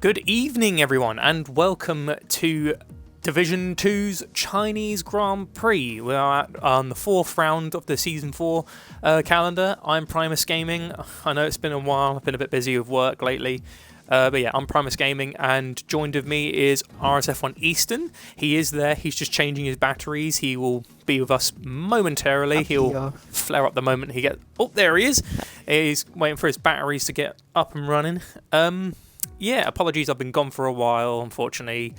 Good evening, everyone, and welcome to Division 2's Chinese Grand Prix. We are on the fourth round of the Season 4 calendar. I'm Primus Gaming. I know it's been a while. I've been a bit busy with work lately. But yeah, I'm Primus Gaming, and joined with me is RSF1 Easton. He is there. He's just changing his batteries. He will be with us momentarily. He'll flare up the moment he gets... Oh, there he is. He's waiting for his batteries to get up and running. Yeah, apologies, I've been gone for a while, unfortunately,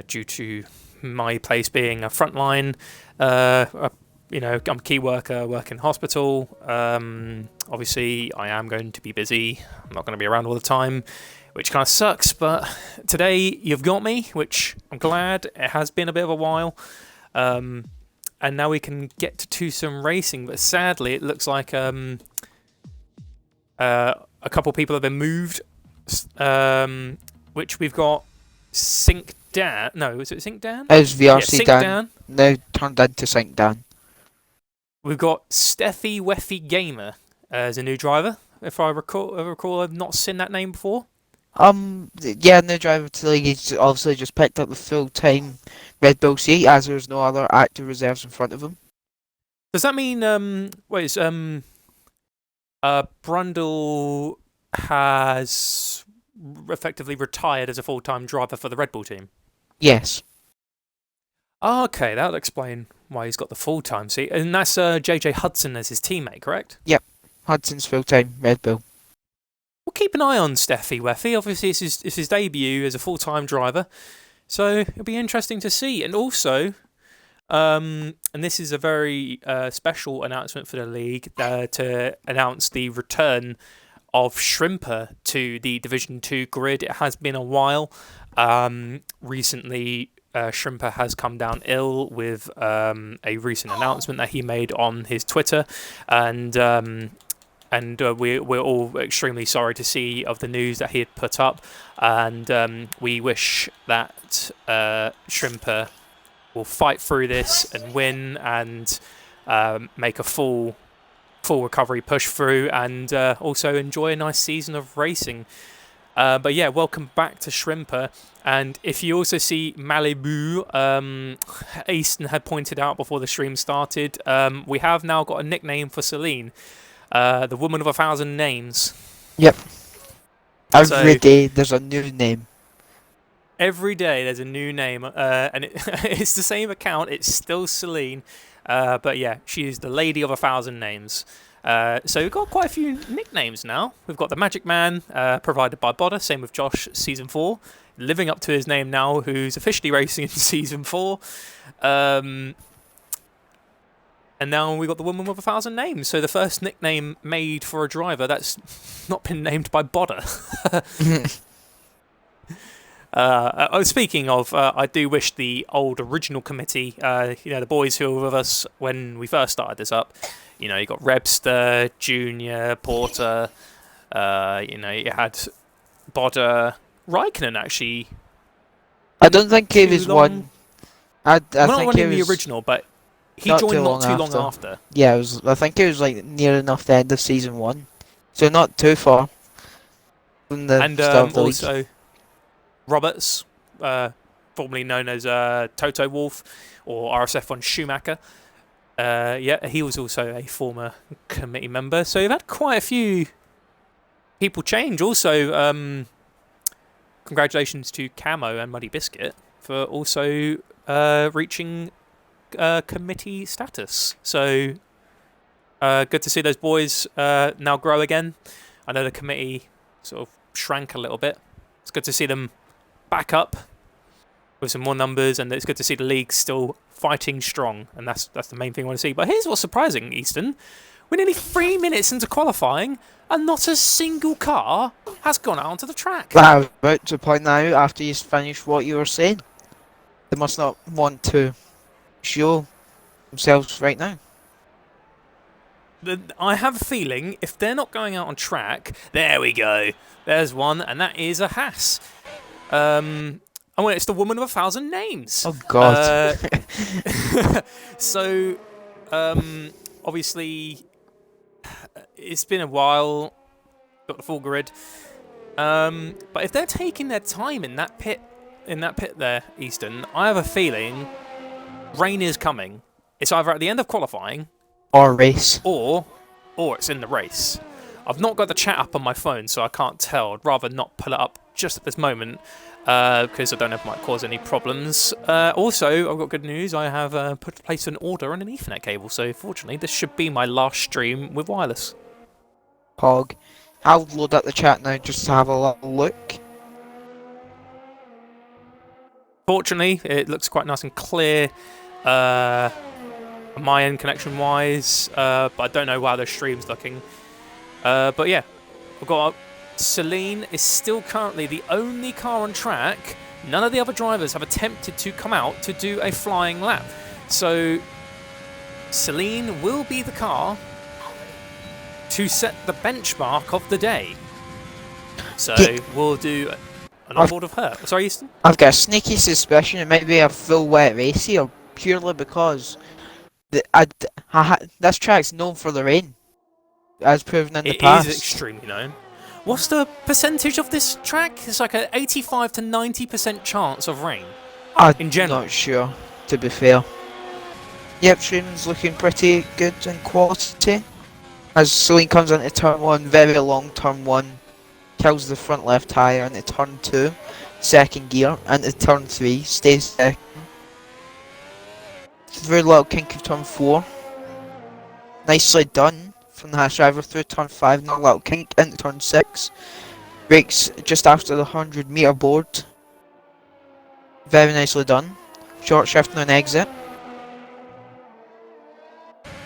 due to my place being a frontline. I'm a key worker, work in hospital. Obviously, I am going to be busy. I'm not going to be around all the time, which kind of sucks. But today, you've got me, which I'm glad. It has been a bit of a while. And now we can get to some racing. But sadly, it looks like a couple of people have been moved. Which we've got Sync Dan. No, is it Sync Dan? As VRC Sync Dan, now turned into Sync Dan. We've got S04 Gamer as a new driver. If I recall, I've not seen that name before. Yeah, new driver to the league. He's obviously just picked up the full-time Red Bull seat, as there's no other active reserves in front of him. Does that mean Brundle has effectively retired as a full-time driver for the Red Bull team? Yes. Oh, okay, that'll explain why he's got the full-time seat. And that's JJ Hudson as his teammate, correct? Yep. Hudson's full-time Red Bull. We'll keep an eye on Steffi Weffy. Obviously, it's his debut as a full-time driver. So it'll be interesting to see. And also, and this is a very special announcement for the league, to announce the return of Shrimper to the Division 2 grid. It has been a while. Recently, Shrimper has come down ill with a recent announcement that he made on his Twitter, and we're all extremely sorry to see of the news that he had put up, and we wish that Shrimper will fight through this and win and make a full recovery, push through, and also enjoy a nice season of racing. But yeah, welcome back to Shrimper. And if you also see Malibu, Easton had pointed out before the stream started, we have now got a nickname for Celine, the woman of 1,000 names. Yep. Every day there's a new name. Every day there's a new name, and it's the same account. It's still Celine. But yeah, she is the lady of 1,000 names. So we've got quite a few nicknames now. We've got the Magic Man, provided by Bodder, same with Josh, Season 4. Living up to his name now, who's officially racing in Season 4. And now we've got the Woman with 1,000 names. So the first nickname made for a driver that's not been named by Bodder. Speaking of, I do wish the old original committee, the boys who were with us when we first started this up, you got Rebster, Junior, Porter, you had Bodder, Raikkonen actually. I don't think he was one. I not think running he was the original, but he joined not too long after. Yeah, I think it was like near enough the end of Season 1, so not too far from the start of the also league. Roberts, formerly known as Toto Wolff or RSF1 Schumacher. Yeah, he was also a former committee member. So you've had quite a few people change. Also, congratulations to Camo and Muddy Biscuit for also reaching committee status. So good to see those boys now grow again. I know the committee sort of shrank a little bit. It's good to see them back up with some more numbers, and it's good to see the league still fighting strong, and that's the main thing I want to see. But here's what's surprising, Easton. We're nearly 3 minutes into qualifying, and not a single car has gone out onto the track. I was about to point that out after you finished what you were saying. They must not want to show themselves right now. I have a feeling if they're not going out on track, there we go. There's one, and that is a Haas. It's the woman of 1,000 names. Oh God. So, obviously, it's been a while. Got the full grid. But if they're taking their time in that pit there, Easton, I have a feeling rain is coming. It's either at the end of qualifying Or race. or it's in the race. I've not got the chat up on my phone, so I can't tell. I'd rather not pull it up just at this moment because I don't know if it might cause any problems. Also, I've got good news. I have placed an order on an Ethernet cable, so fortunately this should be my last stream with wireless. Pog. I'll load up the chat now just to have a little look. Fortunately, it looks quite nice and clear on my end connection-wise, but I don't know how the stream's looking. But yeah, I've got Celine is still currently the only car on track. None of the other drivers have attempted to come out to do a flying lap. So Celine will be the car to set the benchmark of the day. So we'll do an onboard of her. Sorry, Easton? I've got a sneaky suspicion it might be a full wet race here, purely because this track's known for the rain, as proven in the past. It is extremely known. What's the percentage of this track? It's like an 85 to 90% chance of rain. In general. I'm not sure, to be fair. Yep, streaming's looking pretty good in quality. As Celine comes into turn 1, very long turn 1, kills the front left tyre into turn 2, second gear, into turn 3, stays second. Through little kink of turn 4. Nicely done from the Haas driver through turn 5, another little kink into turn 6. Brakes just after the 100-metre board. Very nicely done. Short shift on exit.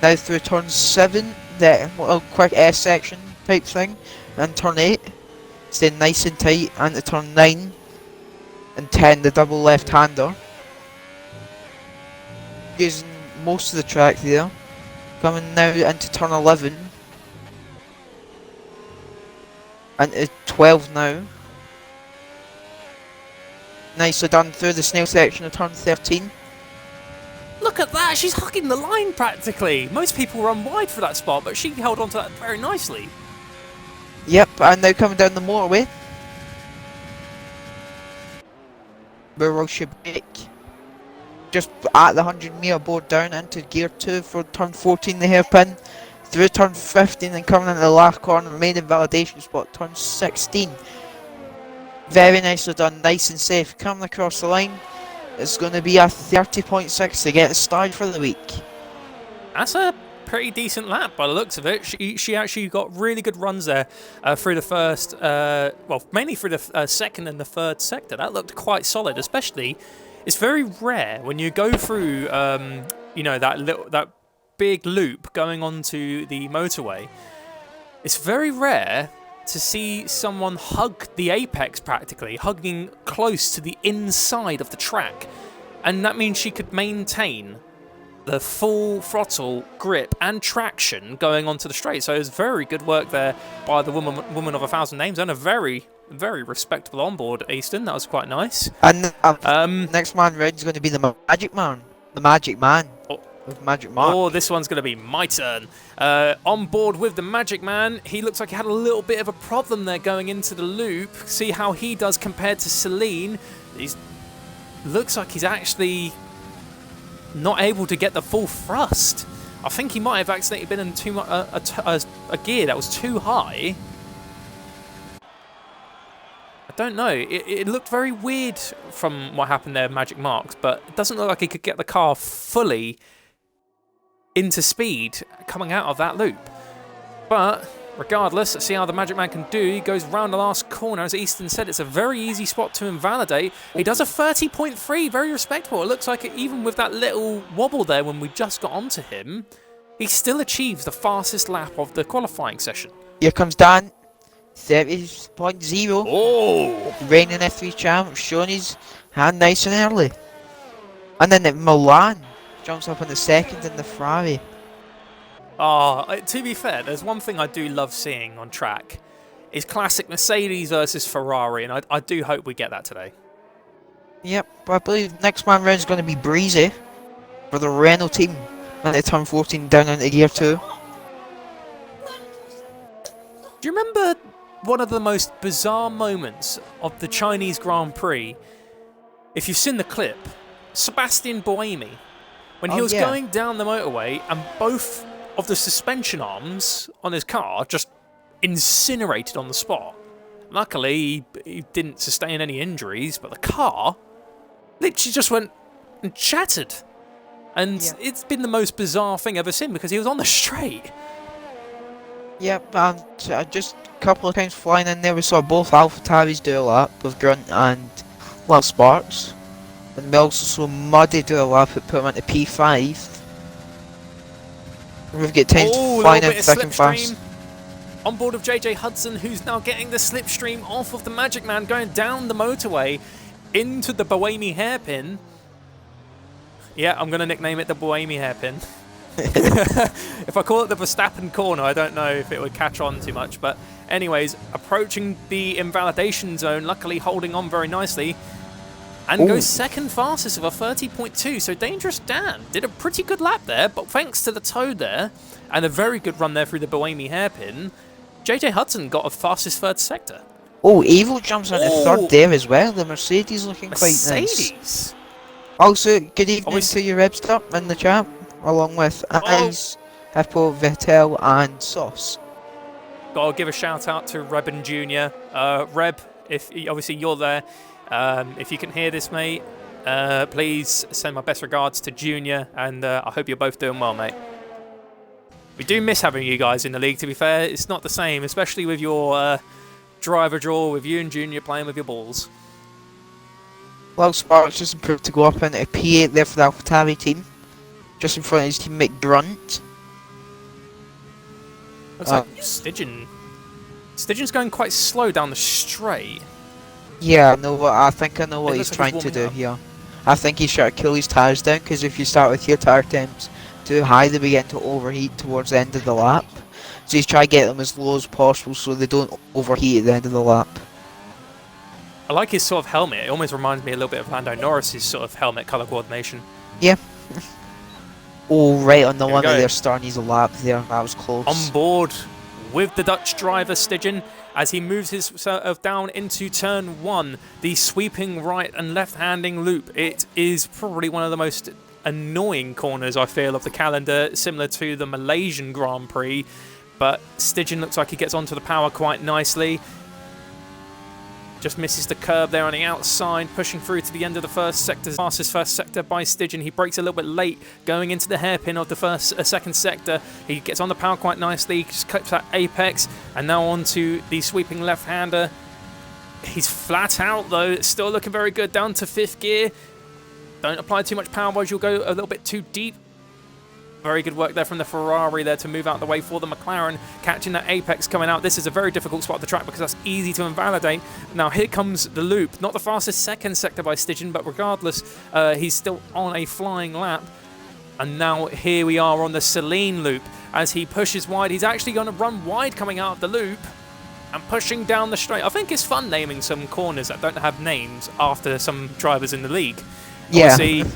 Now through turn 7, the little quick S section type thing, and turn 8. Staying nice and tight, and to turn 9 and 10, the double left-hander. Using most of the track there. Coming now into turn 11. And to 12 now. Nicely done through the snail section of turn 13. Look at that, she's hugging the line practically. Most people run wide for that spot, but she held on to that very nicely. Yep, and now coming down the motorway. Where will she brake? Just at the 100-metre board down into gear 2 for turn 14, the hairpin. Through turn 15 and coming into the last corner, main validation spot, turn 16. Very nicely done, nice and safe. Coming across the line, it's going to be a 30.6 to get started for the week. That's a pretty decent lap by the looks of it. She actually got really good runs there through the first, well, mainly through the second and the third sector. That looked quite solid, especially. It's very rare when you go through, you know, that big loop going onto the motorway. It's very rare to see someone hug the apex practically, hugging close to the inside of the track. And that means she could maintain the full throttle grip and traction going onto the straight. So it was very good work there by the woman of 1,000 names, and a very, very respectable onboard, Easton. That was quite nice. And next man round is going to be the Magic Man. The Magic Man. With Magic Mark. Oh, this one's going to be my turn. On board with the Magic Man, he looks like he had a little bit of a problem there going into the loop. See how he does compared to Celine. Looks like he's actually not able to get the full thrust. I think he might have accidentally been in too much a gear that was too high. I don't know. It looked very weird from what happened there, Magic Marks, but it doesn't look like he could get the car fully into speed coming out of that loop. But regardless, let's see how the Magic Man can do. He goes round the last corner. As Easton said, it's a very easy spot to invalidate. He does a 30.3, very respectable. It looks like even with that little wobble there when we just got onto him, he still achieves the fastest lap of the qualifying session. Here comes Dan. 30.0. Oh! Reigning F3 champ, showing his hand nice and early. And then at Milan, jumps up in the second in the Ferrari. To be fair, there's one thing I do love seeing on track. Is classic Mercedes versus Ferrari, and I do hope we get that today. Yep, but I believe next man round is going to be breezy for the Renault team. And they turn 14 down into gear 2. Do you remember one of the most bizarre moments of the Chinese Grand Prix. If you've seen the clip, Sebastian Buemi, when he was going down the motorway and both of the suspension arms on his car just incinerated on the spot. Luckily, he didn't sustain any injuries, but the car literally just went and shattered. And it's been the most bizarre thing ever seen because he was on the straight. Yep, and just a couple of times flying in there, we saw both AlphaTauris do a lap with Grunt and Lil Sparks. And we also saw Muddy do a lap that put him into P5. And we've got times flying in thick and fast. On board of JJ Hudson, who's now getting the slipstream off of the Magic Man, going down the motorway into the Buemi hairpin. Yeah, I'm going to nickname it the Buemi hairpin. If I call it the Verstappen corner, I don't know if it would catch on too much. But anyways, approaching the invalidation zone, luckily holding on very nicely. And goes second fastest with a 30.2. So Dangerous Dan did a pretty good lap there. But thanks to the toad there, and a very good run there through the Buemi hairpin, JJ Hudson got a fastest third sector. Oh, Evil jumps on the third there as well. The Mercedes looking quite nice. Also, good evening to you, Rebster, in the chat, along with Ice, Hippo, Vettel, and Sauce. Gotta give a shout out to Reb and Junior. Reb, if obviously you're there, if you can hear this, mate, please send my best regards to Junior, and I hope you're both doing well, mate. We do miss having you guys in the league, to be fair. It's not the same, especially with your driver draw, with you and Junior playing with your balls. Well, Sparks just improved to go up into P8 there for the AlphaTauri team. Just in front of his teammate Grunt. Looks like Stygian's going quite slow down the straight. Yeah, I think I know what he's trying to do here. I think he's trying to kill his tyres down, because if you start with your tyre temps too high, they begin to overheat towards the end of the lap. So he's trying to get them as low as possible so they don't overheat at the end of the lap. I like his sort of helmet. It almost reminds me a little bit of Lando Norris's sort of helmet colour coordination. Yeah. Oh, right on the one of their starting his lap there. That was close. On board with the Dutch driver Stygian as he moves himself down into turn 1, the sweeping right and left-handing loop. It is probably one of the most annoying corners, I feel, of the calendar, similar to the Malaysian Grand Prix. But Stygian looks like he gets onto the power quite nicely. Just misses the curb there on the outside, pushing through to the end of the first sector. Fastest first sector by Stygian. He breaks a little bit late, going into the hairpin of the second sector. He gets on the power quite nicely, just clips that apex, and now on to the sweeping left-hander. He's flat out though, it's still looking very good, down to 5th gear. Don't apply too much power, otherwise you'll go a little bit too deep. Very good work there from the Ferrari there to move out the way for the McLaren, catching that apex coming out. This is a very difficult spot of the track because that's easy to invalidate. Now here comes the loop. Not the fastest second sector by Stygian, but regardless, he's still on a flying lap. And now here we are on the Celine loop. As he pushes wide, he's actually going to run wide coming out of the loop and pushing down the straight. I think it's fun naming some corners that don't have names after some drivers in the league. Yeah. Obviously,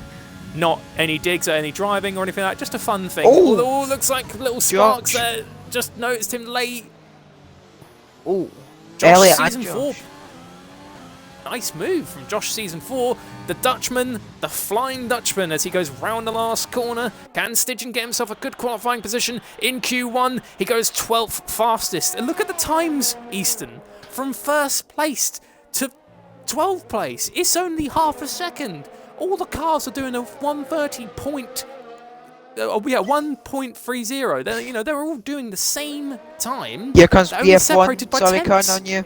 not any digs at any driving or anything like that, just a fun thing. Oh, looks like little Sparks there. Just noticed him late. Oh, Josh Season 4. Nice move from Josh Season 4. The Dutchman, the Flying Dutchman, as he goes round the last corner. Can Stygian get himself a good qualifying position in Q1? He goes 12th fastest. And look at the times, Easton. From 1st place to 12th place. It's only half a second. All the cars are doing a 1.30. They're all doing the same time. Here comes BF1. Sorry, coming on you.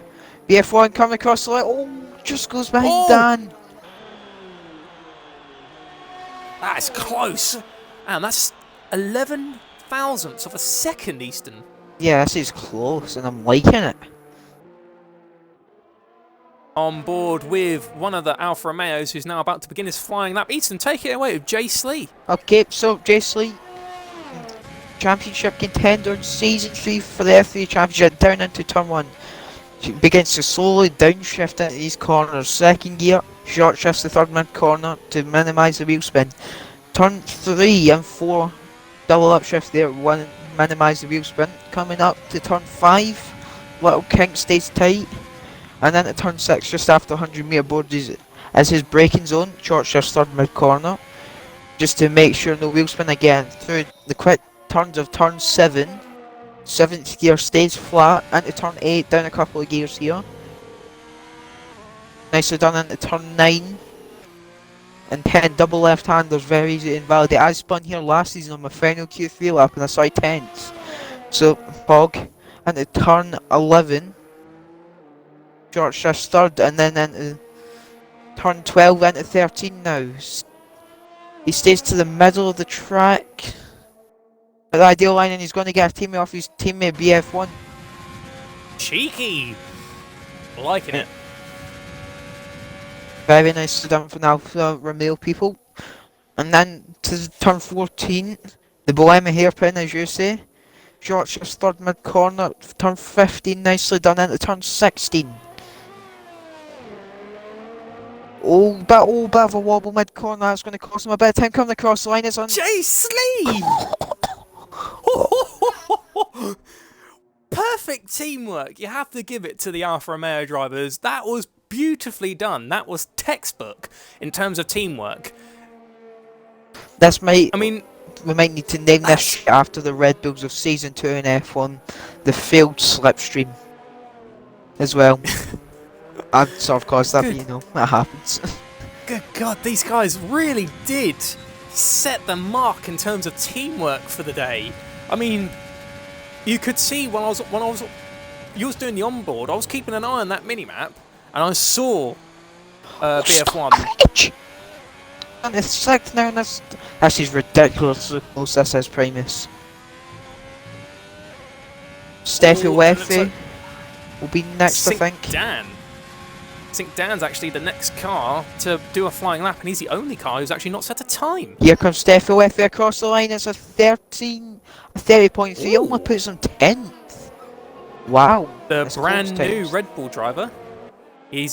BF1 coming across the line. Oh, just goes behind Dan. That's close. And that's 11 thousandths of a second, Easton. Yeah, this is close, and I'm liking it. On board with one of the Alfa Romeos, who's now about to begin his flying lap. Easton, take it away with Jay Slee. Okay, so Jay Slee, championship contender in Season 3 for the F3 Championship, down into turn 1. He begins to slowly downshift into these corners. Second gear, short shifts the third mid corner to minimise the wheel spin. Turn 3 and 4, double upshift there, one minimise the wheel spin. Coming up to turn 5. little kink stays tight. And then at turn 6, just after 100 metre board, is his braking zone, short shift third mid corner. Just to make sure no wheel spin again. Through the quick turns of turn 7, 7th gear stays flat, into turn 8, down a couple of gears here. Nicely done into turn 9. And 10 double left-handers, very easy to invalidate. I spun here last season on my final Q3 lap and I saw 10s. So, Hog into turn 11. Short shift third, and then into turn 12 into 13 now. He stays to the middle of the track. At the ideal line, and he's going to get a teammate off his teammate BF1. Cheeky! Liking it. Very nice done from Alpha Romeo people. And then to turn 14, the Bohemia hairpin, as you say. Short shift third mid corner, turn 15, nicely done into turn 16. Bit of a wobble mid corner, that's going to cost him a bit of time coming across the line. It's on. Jay Slee! Perfect teamwork. You have to give it to the Alfa Romeo drivers. That was beautifully done. That was textbook in terms of teamwork. This might. I mean, we might need to name this after the Red Bulls of Season 2 in F1, the failed slipstream, as well. I'd sort of caused that, but you know, that happens. Good God, these guys really did set the mark in terms of teamwork for the day. I mean, you could see when you was doing the onboard, I was keeping an eye on that minimap, and I saw BF1. And it's sixth now, and this is ridiculously close. This is Primus. Steffi Weffy will be next, I think. I think Dan's actually the next car to do a flying lap, and he's the only car who's actually not set a time. Here comes Steffi Weffy across the line. It's a 30.3. Only puts him 10th. Wow. The brand new Red Bull driver. He's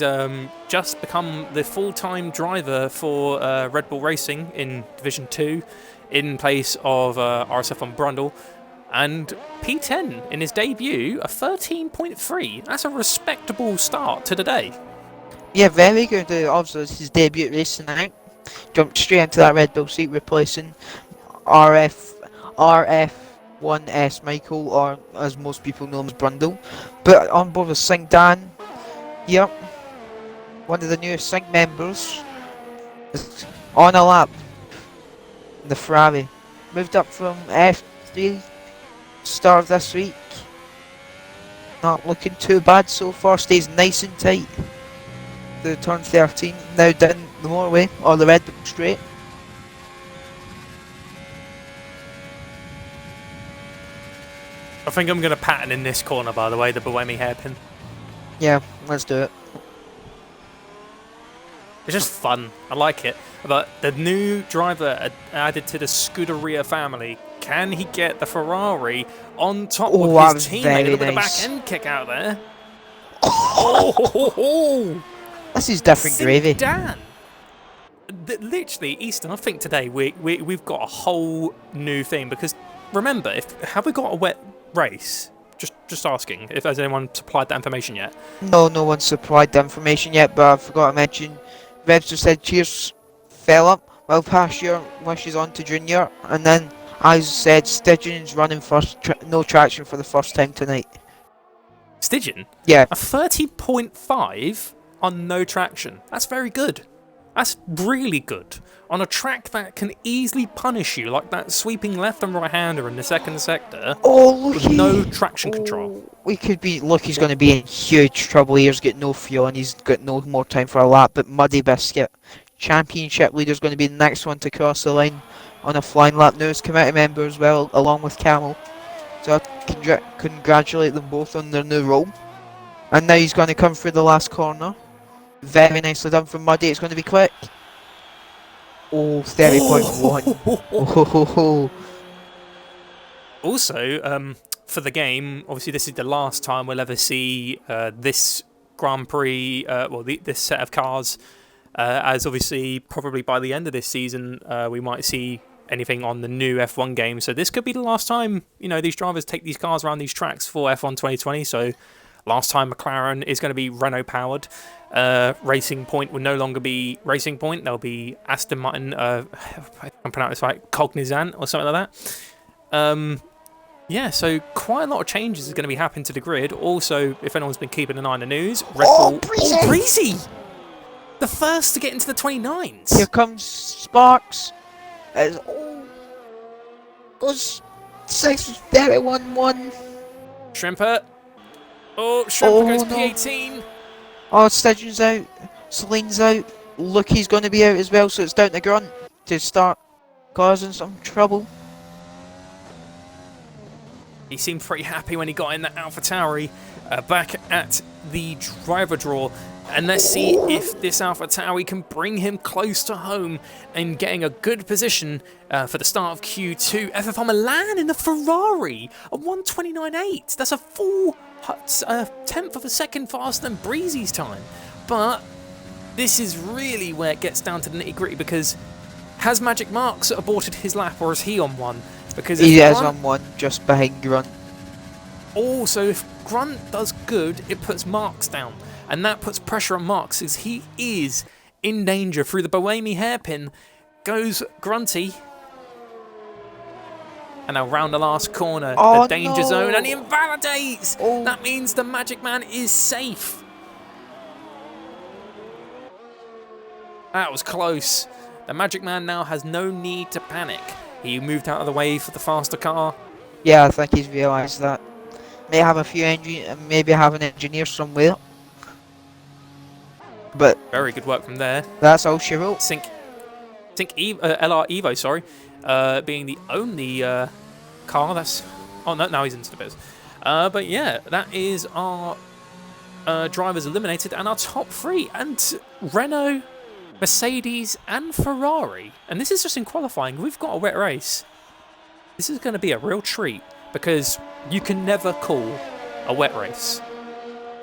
just become the full-time driver for Red Bull Racing in Division 2 in place of RSF1 Brundle. And P10 in his debut, a 13.3. That's a respectable start to the day. Yeah, very good. Obviously, it's his debut racing out. Jumped straight into that Red Bull seat, replacing RF1S Michael, or as most people know him as Brundle. But on board with Sing Dan. Yep. One of the newest Sync members is on a lap in the Ferrari. Moved up from F3 start this week. Not looking too bad so far, stays nice and tight. The turn 13, now down the motorway, or the Red Bull straight. I think I'm going to pattern in this corner, by the way, the Bohemia hairpin. Yeah, let's do it. It's just fun. I like it. But the new driver added to the Scuderia family, can he get the Ferrari on top of his teammate? Look at the back end kick out there. Oh! This is different gravy. Dan! Literally, Easton, I think today we've got a whole new thing, because remember, have we got a wet race? Just asking if has anyone supplied that information yet. No one supplied the information yet, but I forgot to mention, Rebs just said cheers Philip, well past your wishes on to Junior, and then as said, Stygian's running first, no traction for the first time tonight. Stygian? Yeah. A 30.5 on no traction. That's very good. That's really good. On a track that can easily punish you, like that sweeping left and right hander in the second sector, with no traction control. We could be, look, he's going to be in huge trouble here. He's got no fuel and he's got no more time for a lap, but Muddy Biscuit, championship leader, is going to be the next one to cross the line on a flying lap. News committee member as well, along with Camel. So I congratulate them both on their new role. And now he's going to come through the last corner. Very nicely done from Muddy. It's going to be quick. Oh, 30.1. Oh. Also, for the game, obviously this is the last time we'll ever see this Grand Prix, this set of cars, as obviously probably by the end of this season we might see anything on the new F1 game. So this could be the last time, these drivers take these cars around these tracks for F1 2020. So Last time McLaren is going to be Renault powered. Racing Point will no longer be Racing Point. There'll be Aston Martin, I'm pronouncing this right, Cognizant or something like that. Yeah, so quite a lot of changes are going to be happening to the grid. Also, if anyone's been keeping an eye on the news, Red Bull... Breezy! Oh, Breezy! The first to get into the 29s. Here comes Sparks. Goes 6:31.1. Shrimper. Oh, Shrimper goes no. P18. Oh, Stigion's out. Celine's out. Lucky's going to be out as well, so it's down to Grunt to start causing some trouble. He seemed pretty happy when he got in that AlphaTauri back at the driver draw. And let's see if this AlphaTauri can bring him close to home and getting a good position for the start of Q2. FFR Milan in the Ferrari, a 1:29.8. That's a full tenth of a second faster than Breezy's time. But this is really where it gets down to the nitty-gritty, because has Magic Marks aborted his lap, or is he on one? Because he is on one, just behind Grunt. Also, if Grunt does good, it puts Marks down. And that puts pressure on Marks, as he is in danger. Through the Bohemi hairpin goes Grunty. And now round the last corner, the danger zone, and he invalidates! Oh. That means the Magic Man is safe. That was close. The Magic Man now has no need to panic. He moved out of the way for the faster car. Yeah, I think he's realised that. May have a few maybe have an engineer somewhere. But very good work from there. That's all she wrote. Sync LR Evo, sorry, being the only car that's... Oh, no, now he's into the biz. But yeah, that is our drivers eliminated, and our top three. And Renault, Mercedes and Ferrari. And this is just in qualifying. We've got a wet race. This is going to be a real treat, because you can never call a wet race.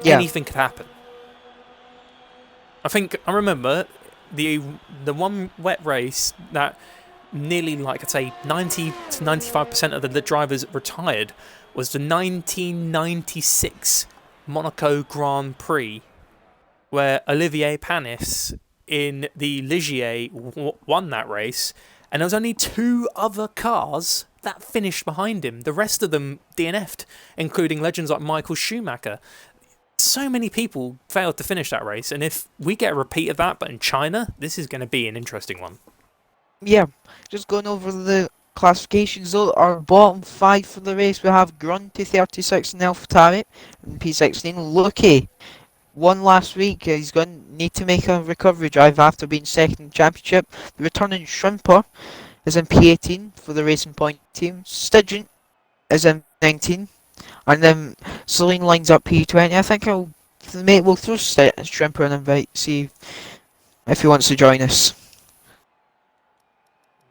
Yeah. Anything could happen. I remember the one wet race that nearly, like I'd say, 90 to 95% of the drivers retired was the 1996 Monaco Grand Prix, where Olivier Panis in the Ligier won that race, and there was only 2 other cars that finished behind him. The rest of them DNF'd, including legends like Michael Schumacher. So many people failed to finish that race, and if we get a repeat of that, but in China, this is going to be an interesting one. Yeah, just going over the classifications though, our bottom 5 for the race, we have Grunty 36 in AlphaTauri and P16. Lucky won last week. He's going to need to make a recovery drive after being second in the championship. The returning Shrimper is in P18 for the Racing Point team. Stygian is in 19. And then Celine lines up P20. I think we'll throw Shrimper an invite, see if he wants to join us.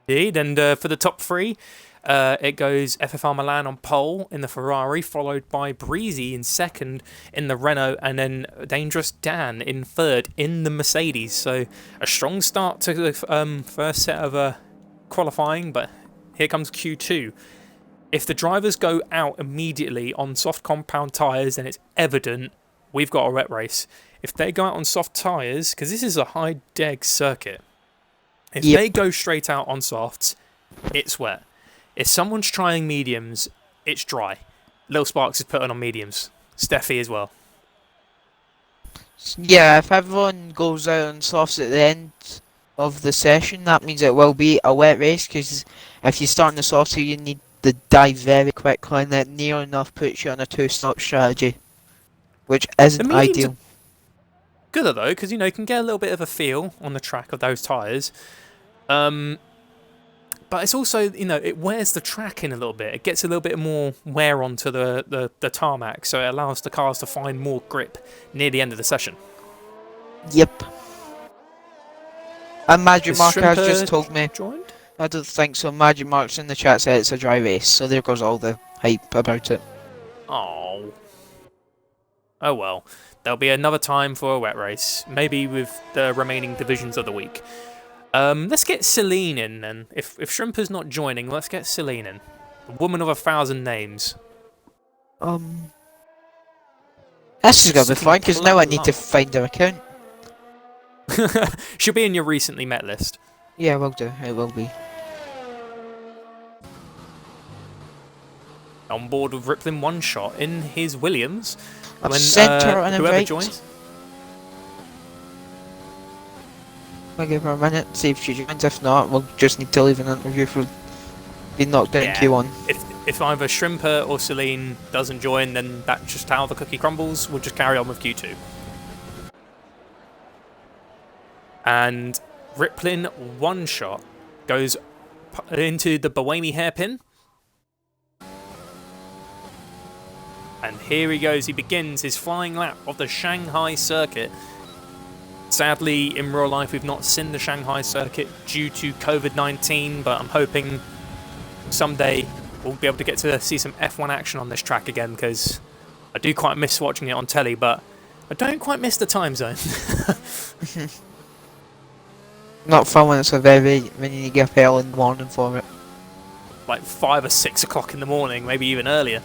Indeed, and for the top 3, it goes FFR Milan on pole in the Ferrari, followed by Breezy in second in the Renault, and then Dangerous Dan in third in the Mercedes. So a strong start to the first set of qualifying, but here comes Q2. If the drivers go out immediately on soft compound tyres, then it's evident we've got a wet race. If they go out on soft tyres, because this is a high deg circuit, if they go straight out on softs, it's wet. If someone's trying mediums, it's dry. Lil Sparks is putting on mediums. Steffi as well. Yeah, if everyone goes out on softs at the end of the session, that means it will be a wet race, because if you start on the softs, you need to dive very quickly, and that near enough puts you on a 2-stop strategy, which isn't ideal. Good though, because you can get a little bit of a feel on the track of those tyres. But it's also, it wears the track in a little bit. It gets a little bit more wear onto the tarmac, so it allows the cars to find more grip near the end of the session. Yep. And Magic Mark has just told me. Joined? I don't think so. Magic Mark's in the chat said it's a dry race, so there goes all the hype about it. Oh well. There'll be another time for a wet race, maybe with the remaining divisions of the week. Let's get Celine in then. If Shrimper's not joining, let's get Celine in. A woman of 1,000 names. In This is gonna be fun, because now I need to Plum. find their account. She'll be in your recently met list. Yeah, will do. It will be. On board with Riplin One Shot in his Williams. I've When sent her an whoever invite. joins. I'll give her a minute, see if she joins. If not, we'll just need to leave an interview for being knocked out in Q1. If either Shrimper or Celine doesn't join, then that's just how the cookie crumbles. We'll just carry on with Q2. And Riplin One Shot goes into the Boemi hairpin. And here he goes. He begins his flying lap of the Shanghai circuit. Sadly, in real life, we've not seen the Shanghai circuit due to COVID-19, but I'm hoping someday we'll be able to get to see some F1 action on this track again, because I do quite miss watching it on telly, but I don't quite miss the time zone. Not fun when it's a very when you get up early in the morning for it. Like 5 or 6 o'clock in the morning, maybe even earlier.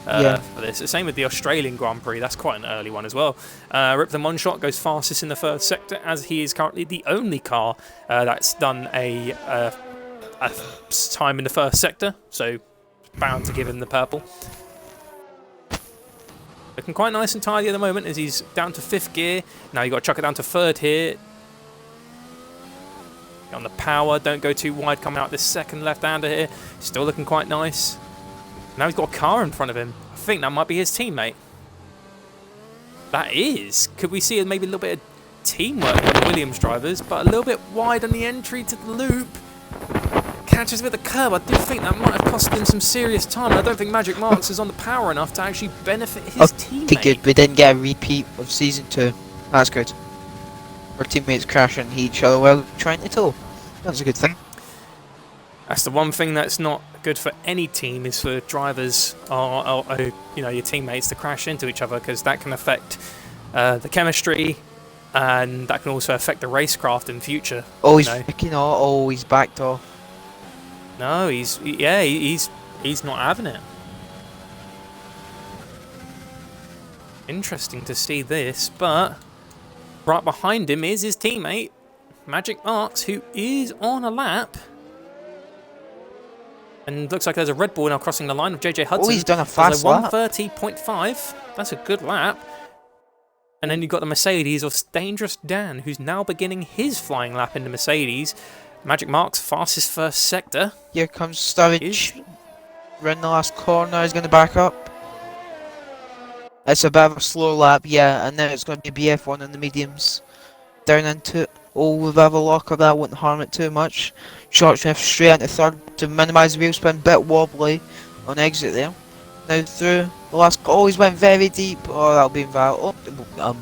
For this. Same with the Australian Grand Prix, that's quite an early one as well. Riplin One Shot goes fastest in the first sector, as he is currently the only car that's done a time in the first sector, so bound to give him the purple. Looking quite nice and tidy at the moment as he's down to 5th gear. Now you've got to chuck it down to 3rd here. On the power, don't go too wide coming out this second left-hander here. Still looking quite nice. Now he's got a car in front of him. I think that might be his teammate. That is. Could we see maybe a little bit of teamwork with the Williams drivers, but a little bit wide on the entry to the loop. Catches with the curb. I do think that might have cost him some serious time. I don't think Magic Marks is on the power enough to actually benefit his teammate. Good. We didn't get a repeat of Season 2. That's good. Our teammates crashing each other while trying to tow. That's a good thing. That's the one thing that's not good for any team, is for drivers or you know, your teammates to crash into each other, because that can affect the chemistry, and that can also affect the racecraft in future. Oh, he's picking off. Oh, he's backed off. No, he's not having it. Interesting to see this, but right behind him is his teammate, Magic Marks, who is on a lap. And looks like there's a Red Bull now crossing the line of JJ Hudson. Oh, he's done a fast lap. 130.5. That's a good lap. And then you've got the Mercedes of Dangerous Dan, who's now beginning his flying lap in the Mercedes. Magic Marks, fastest first sector. Here comes Sturridge. Round the last corner, he's going to back up. It's a bit of a slow lap, yeah, and now it's going to be BF1 in the mediums. Down into it. Oh, with a locker, that wouldn't harm it too much. Short shift straight into 3rd to minimise the wheel spin, bit wobbly on exit there. Now through the last. Oh, he's went very deep. Oh, that'll be invalid. Oh,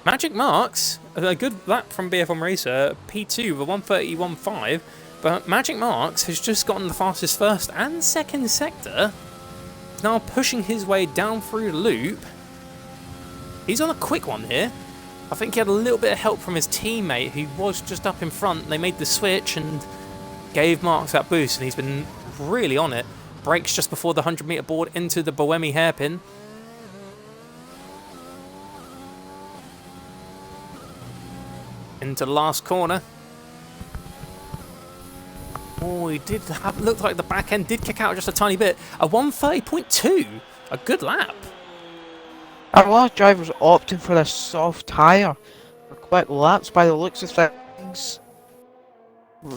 Magic Marks, a good lap from BF1 Racer, P2 with a 131.5, but Magic Marks has just gotten the fastest first and second sector. He's now pushing his way down through the loop. He's on a quick one here. I think he had a little bit of help from his teammate, who was just up in front. They made the switch and gave Marks that boost, and he's been really on it. Brakes just before the 100-meter board into the Boemi hairpin. Into the last corner. Oh, he did have, looked like the back end did kick out just a tiny bit. A 130.2, a good lap. A lot of drivers opting for a soft tyre for quick laps by the looks of things.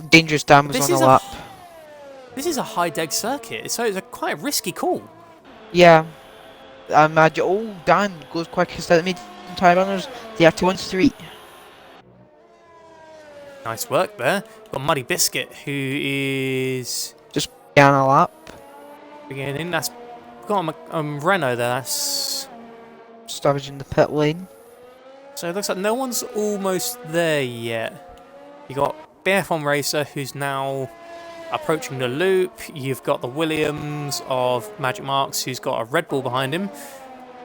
Dangerous Dan was on a lap. This is a high-deg circuit, so it's a quite risky call. Yeah. I imagine. Oh, Dan goes quickest at the medium tyre runners. The RT13. Nice work there. Got Muddy Biscuit, who is just on a lap. Beginning. That's got Renault there. That's Sturridge in the pit lane. So it looks like no one's almost there yet. You got BF1 Racer, who's now approaching the loop. You've got the Williams of Magic Marks, who's got a Red Bull behind him.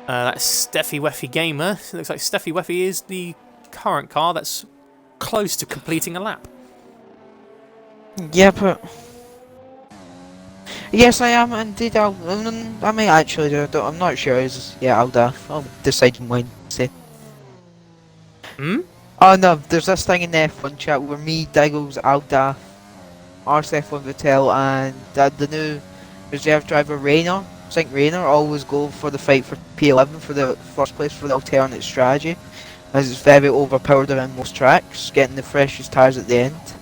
That's Steffi Weffy Gamer. It looks like Steffi Weffy is the current car that's close to completing a lap. Yeah, but Yes, I am indeed. I may actually do it. I'm not sure. Yeah, I'll decide on Wednesday. Hmm? Oh no, there's this thing in the F1 chat where me, Diggles, Alda, RSF1 Vitel, and the new reserve driver Rayner, Sync Rayner, always go for the fight for P11 for the first place for the alternate strategy, as it's very overpowered around most tracks, getting the freshest tyres at the end.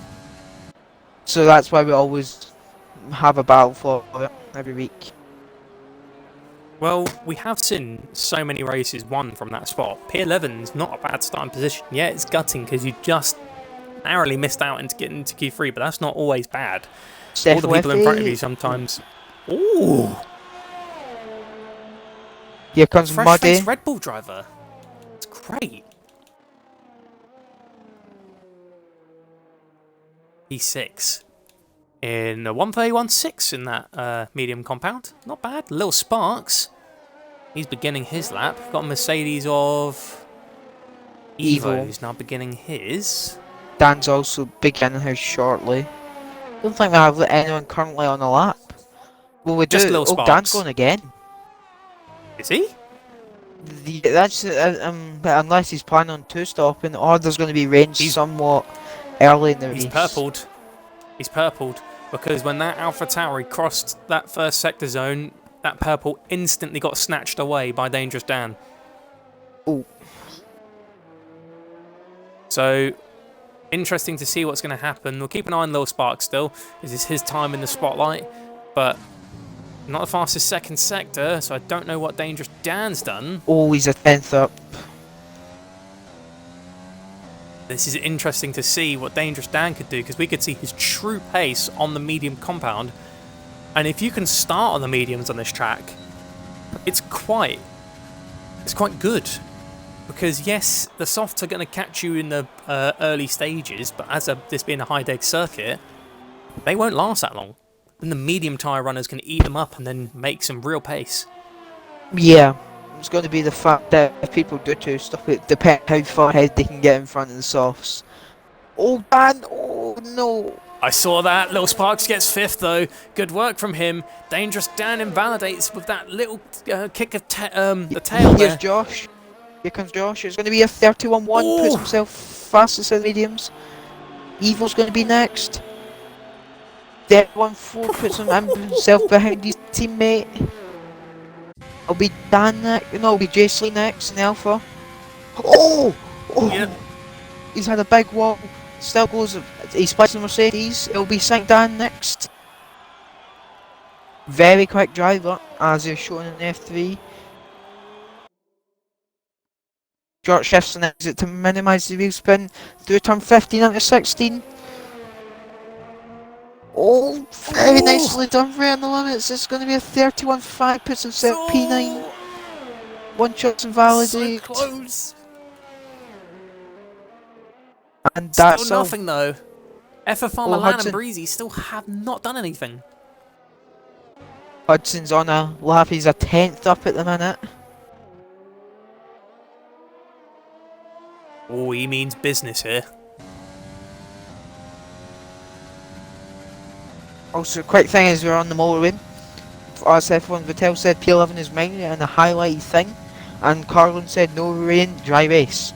So that's why we always have a battle for it every week. Well, we have seen so many races won from that spot. P11's not a bad starting position. Yeah, it's gutting because you just narrowly missed out into getting into Q3, but that's not always bad. All the people in front of you sometimes. Ooh! Here comes Muddy. Fresh-faced Red Bull driver. It's great. P6 in a 1:31.6 in that medium compound. Not bad. Little Sparks. He's beginning his lap. Got a Mercedes of Evo, who's now beginning his. Dan's also beginning his shortly. Don't think we have anyone currently on the lap. Well, we Just do. Little Oh, Sparks. Dan's going again. Is he? That's but unless he's planning on two-stopping, or there's going to be range somewhat early in the race. He's purpled. He's purpled because when that AlphaTauri crossed that first sector zone, that purple instantly got snatched away by Dangerous Dan. Oh. So, interesting to see what's going to happen. We'll keep an eye on Lil Spark still. This is his time in the spotlight, but not the fastest second sector, so I don't know what Dangerous Dan's done. Oh, he's a 10th up. This is interesting to see what Dangerous Dan could do, because we could see his true pace on the medium compound. And if you can start on the mediums on this track, it's quite good. Because yes, the softs are going to catch you in the early stages, but this being a high-deg circuit, they won't last that long. And the medium tyre runners can eat them up and then make some real pace. Yeah, it's going to be the fact that if people do to stop it, depends how far ahead they can get in front of the softs. Oh, Dan! Oh, no! I saw that. Little Sparks gets 5th, though. Good work from him. Dangerous Dan invalidates with that little kick of the tail there. Here's Josh. Here comes Josh. It's going to be a 31-1. Puts himself fastest in the mediums. Evo's going to be next. 31-4 puts himself behind his teammate. It'll be Dan next. No, it'll be Jasley next in Alpha. Oh! Oh! Yep. He's had a big wall. Still goes. He splits the Mercedes. It'll be St. Dan next. Very quick driver, as is shown in F3. Short shifts and exit to minimise the wheel spin through turn 15 into 16. Oh, very nicely done right on the limits. It's going to be a 31-5, puts himself P9. One shot's invalidate. So close. And that's still nothing though. S04 Milan Hudson. and Breezy still have not done anything. Hudson's on a lap. He's a 10th up at the minute. Oh, he means business here. Also, quick thing is we're on the motorway. RSF1 Vitel said P11 is mine and a highlighted thing. And Carlin said no rain, dry race.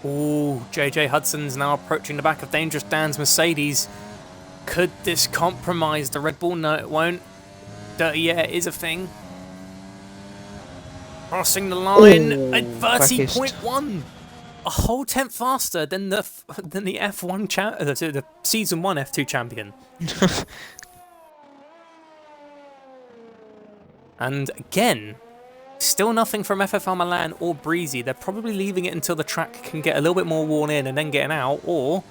Ooh, JJ Hudson's now approaching the back of Dangerous Dan's Mercedes. Could this compromise the Red Bull? No, it won't. Dirty air is a thing. Crossing the line at 30.1. A whole 10th faster than the F1 the Season 1 F2 champion. And again, still nothing from FFR Milan or Breezy. They're probably leaving it until the track can get a little bit more worn in and then getting out, or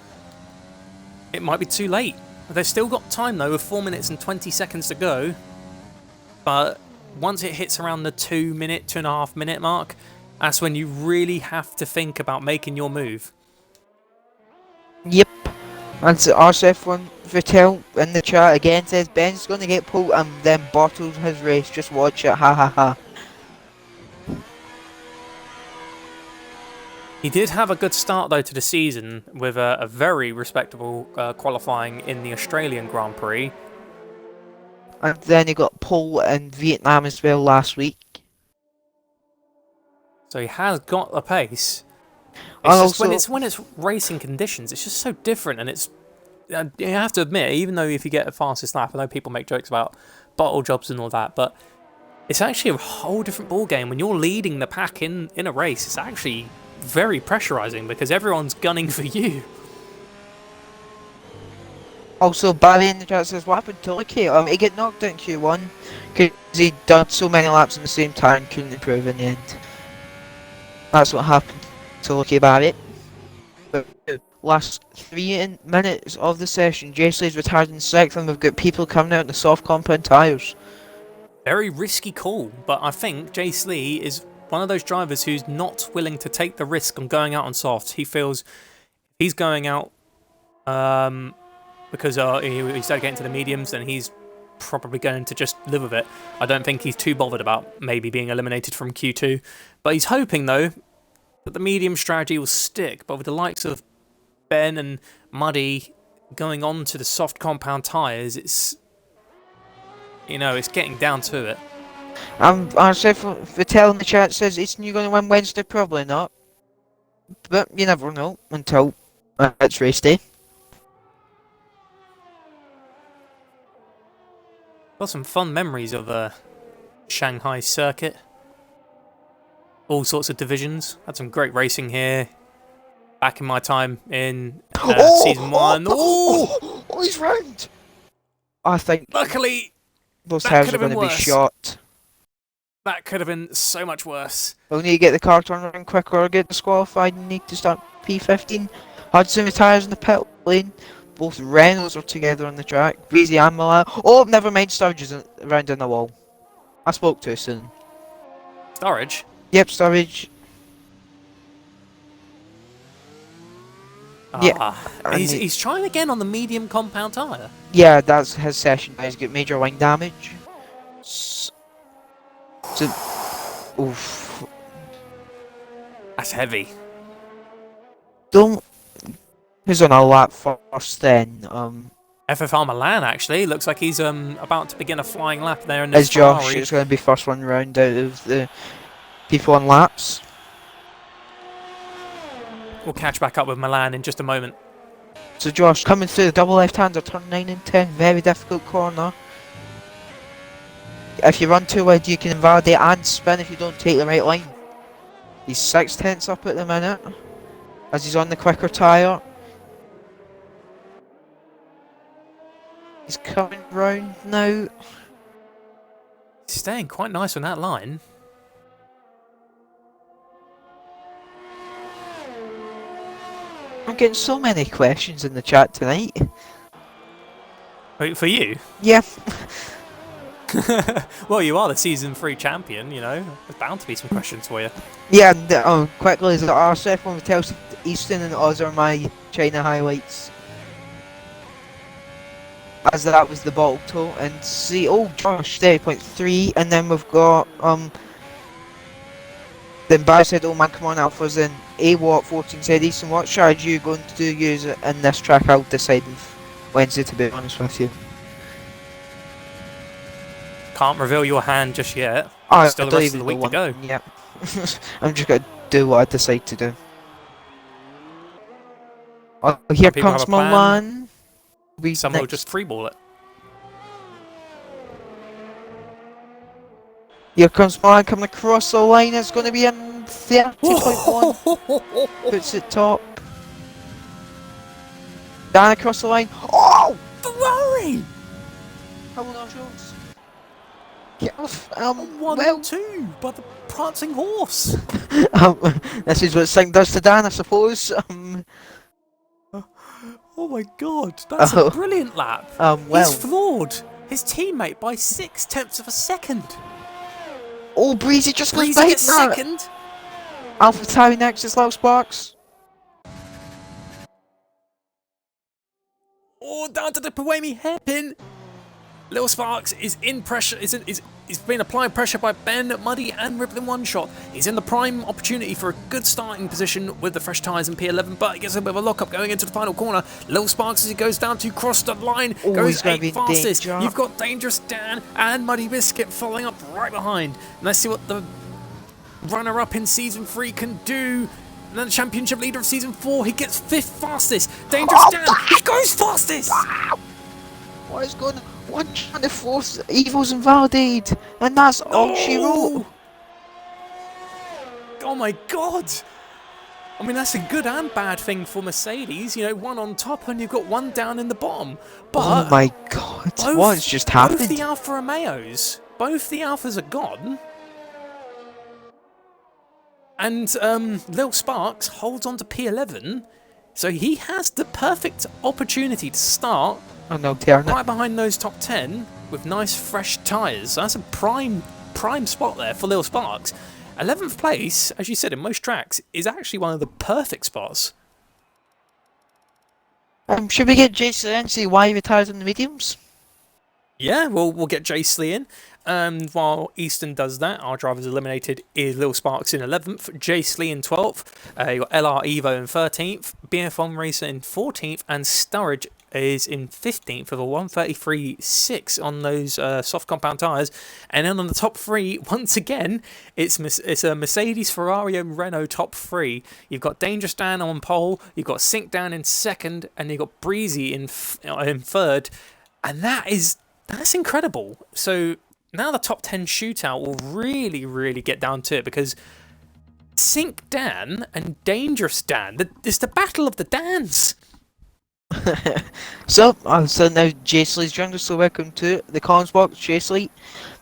it might be too late. They've still got time though, with 4 minutes and 20 seconds to go. But once it hits around the 2.5 minute mark, that's when you really have to think about making your move. Yep. And so RSF1 Vitel in the chat again says Ben's going to get pulled and then bottled his race. Just watch it. Ha ha ha. He did have a good start though to the season with a very respectable qualifying in the Australian Grand Prix. And then he got pole in Vietnam as well last week. So he has got the pace. And It's just also, when it's racing conditions, it's just so different, and it's you have to admit, even though if you get a fastest lap, I know people make jokes about bottle jobs and all that, but it's actually a whole different ball game when you're leading the pack in a race. It's actually very pressurizing because everyone's gunning for you. also Barry in the chat says, what happened to Lucky? He got knocked out in Q1 because he'd done so many laps at the same time, couldn't improve in the end. That's what happened to Lucky Barry. But last 3 minutes of the session, Jaysley's retired in 6th, and we've got people coming out in the soft compound tyres. Very risky call, but I think Jace Lee is one of those drivers who's not willing to take the risk on going out on softs. He feels he's going out because he started getting to the mediums, and he's probably going to just live with it. I don't think he's too bothered about maybe being eliminated from Q2, but he's hoping though that the medium strategy will stick. But with the likes of Ben and Muddy going on to the soft compound tyres, it's it's getting down to it. RSF Vitel in the chat says, isn't you going to win Wednesday? Probably not. But you never know until it's race day. Got some fun memories of Shanghai circuit. All sorts of divisions. Had some great racing here. Back in my time in season 1. Oh, he's round! I think Luckily, those that tires could are have going been to be worse. shot. That could have been so much worse. We'll need to get the car turned around quicker or get disqualified and need to start P15. Hudson retires in the pit lane. Both Reynolds are together on the track. Breezy and Milan. Oh, never mind, Sturridge is around in the wall. I spoke too soon. Sturridge? Yep, Sturridge. Yeah. He's trying again on the medium compound tyre. Yeah, that's his session. He's got major wing damage. Oof. That's heavy. Don't. Who's on a lap first then? FFR Milan actually looks like he's about to begin a flying lap there in this Is Josh. Ferrari. It's going to be first one round out of the people on laps. We'll catch back up with Milan in just a moment. So Josh coming through the double left-hander, turn 9 and 10, very difficult corner. If you run too wide, you can invalidate and spin if you don't take the right line. He's 6/10 up at the minute, as he's on the quicker tyre. He's coming round now. He's staying quite nice on that line. I'm getting so many questions in the chat tonight. Wait, for you? Yeah. Well, you are the season 3 champion, There's bound to be some questions for you. Yeah, and quickly, the RSF1 tells Easton and Oz are my China highlights. As that was the bottle toe, and see, Josh, 30.3, and then we've got, then Barry said, oh man, come on, Alpha's in. AWAT14 said, Easton, what strategy are you going to use in this track? I'll decide Wednesday, to be honest with you. Can't reveal your hand just yet. Oh, Still the rest of the week to go. Yeah. I'm just going to do what I decide to do. Oh, here people comes have a plan. Milan. Some will just freeball it. Here comes Milan coming across the line. It's going to be in 30.1. Puts it top. Down across the line. Oh! Ferrari! Hold on, Jones. Get off. 1-2 by the prancing horse. This is what Singh does to Dan, I suppose. Oh my god, that's a brilliant lap. He's floored his teammate by 0.6 of a second. Oh, Breezy just goes Breezy by gets second. Alpha Tauri next is Low Sparks. Oh, down to the Puemi hairpin. Little Sparks is in pressure. Is He's been applied pressure by Ben, Muddy and Rippling one shot. He's in the prime opportunity for a good starting position with the fresh tyres in P11, but he gets a bit of a lock-up going into the final corner. Lil Sparks, as he goes down to cross the line, goes 8th fastest. You've got Dangerous Dan and Muddy Biscuit following up right behind. And let's see what the runner-up in Season 3 can do. And then the championship leader of Season 4, he gets 5th fastest. Dangerous Dan, he goes fastest! What is going on? 124th Evil's invalidated, and that's all she wrote. Oh my god! I mean, that's a good and bad thing for Mercedes. You know, one on top and you've got one down in the bottom. But oh my god, what's just happened? Both the Alfa Romeos, both the Alphas are gone. And Lil Sparks holds on to P11, so he has the perfect opportunity to start right behind those top 10 with nice fresh tyres. So that's a prime spot there for Lil Sparks. 11th place, as you said, in most tracks, is actually one of the perfect spots. Should we get Jason in and see why he retired on the mediums? Yeah, we'll get Jace Lee in. While Easton does that, our drivers eliminated is Lil Sparks in 11th, Jace Lee in 12th, you got LR Evo in 13th, BF1 Racer in 14th, and Sturridge is in 15th with a 133.6 on those soft compound tyres. And then on the top three, once again, it's a Mercedes, Ferrari and Renault top three. You've got Dangerous Dan on pole, you've got Sink Dan in second, and you've got Breezy in third. And that's incredible. So now the top 10 shootout will really get down to it, because Sink Dan and Dangerous Dan, it's the battle of the Dans. So now Jace Lee's joined us, so welcome to the Collins box, Jace Lee.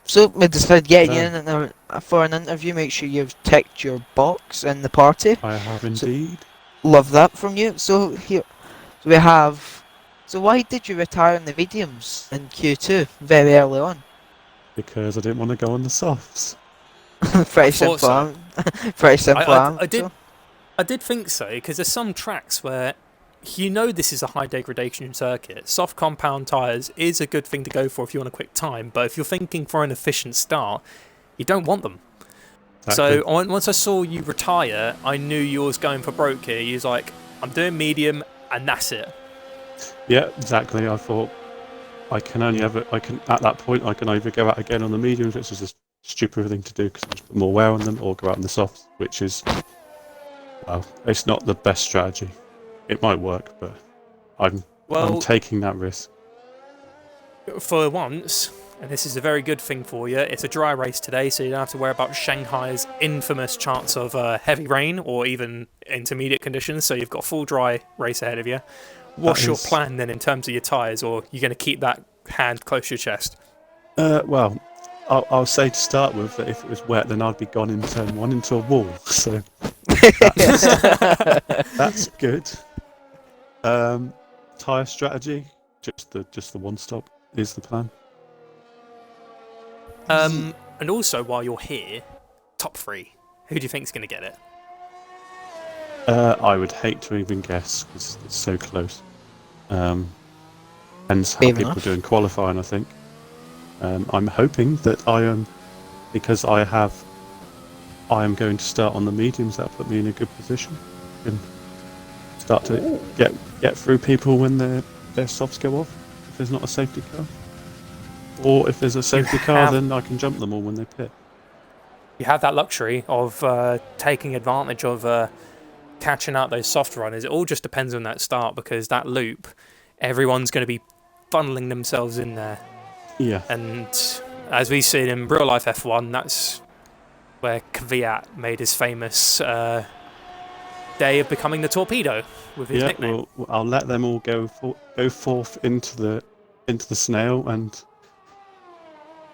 So we decided getting you in for an interview. Make sure you've ticked your box in the party. I have indeed. So, love that from you. So here we have. So why did you retire on the mediums in Q2 very early on? Because I didn't want to go on the softs. Pretty simple. Pretty simple. I did think so, because there's some tracks where you know this is a high degradation circuit. Soft compound tyres is a good thing to go for if you want a quick time, but if you're thinking for an efficient start, you don't want them. Exactly. So once I saw you retire, I knew you was going for broke here. You was like, I'm doing medium, and that's it. Yeah, exactly. I thought at that point I can either go out again on the mediums, which is a stupid thing to do because I put more wear on them, or go out on the softs, which is, well, it's not the best strategy. It might work, but I'm taking that risk. For once, and this is a very good thing for you, it's a dry race today, so you don't have to worry about Shanghai's infamous chance of heavy rain or even intermediate conditions, so you've got a full dry race ahead of you. What's your plan then in terms of your tyres, or are you going to keep that hand close to your chest? Well, I'll say to start with that if it was wet, then I'd be gone in turn 1 into a wall, so that's good. Tyre strategy, just the one stop is the plan. And also, while you're here, top 3, who do you think is going to get it? I would hate to even guess because it's so close. Depends how people are doing qualifying, I think. I'm hoping that because I am going to start on the mediums. That'll put me in a good position and start to get through people when their softs go off. If there's not a safety car, or if there's a safety car, then I can jump them all when they pit. You have that luxury of taking advantage of catching out those soft runners. It all just depends on that start, because that loop, everyone's going to be funneling themselves in there. Yeah. And as we see in real life F1, that's where Kvyat made his famous day of becoming the torpedo with his nickname. Well, I'll let them all go forth into the snail and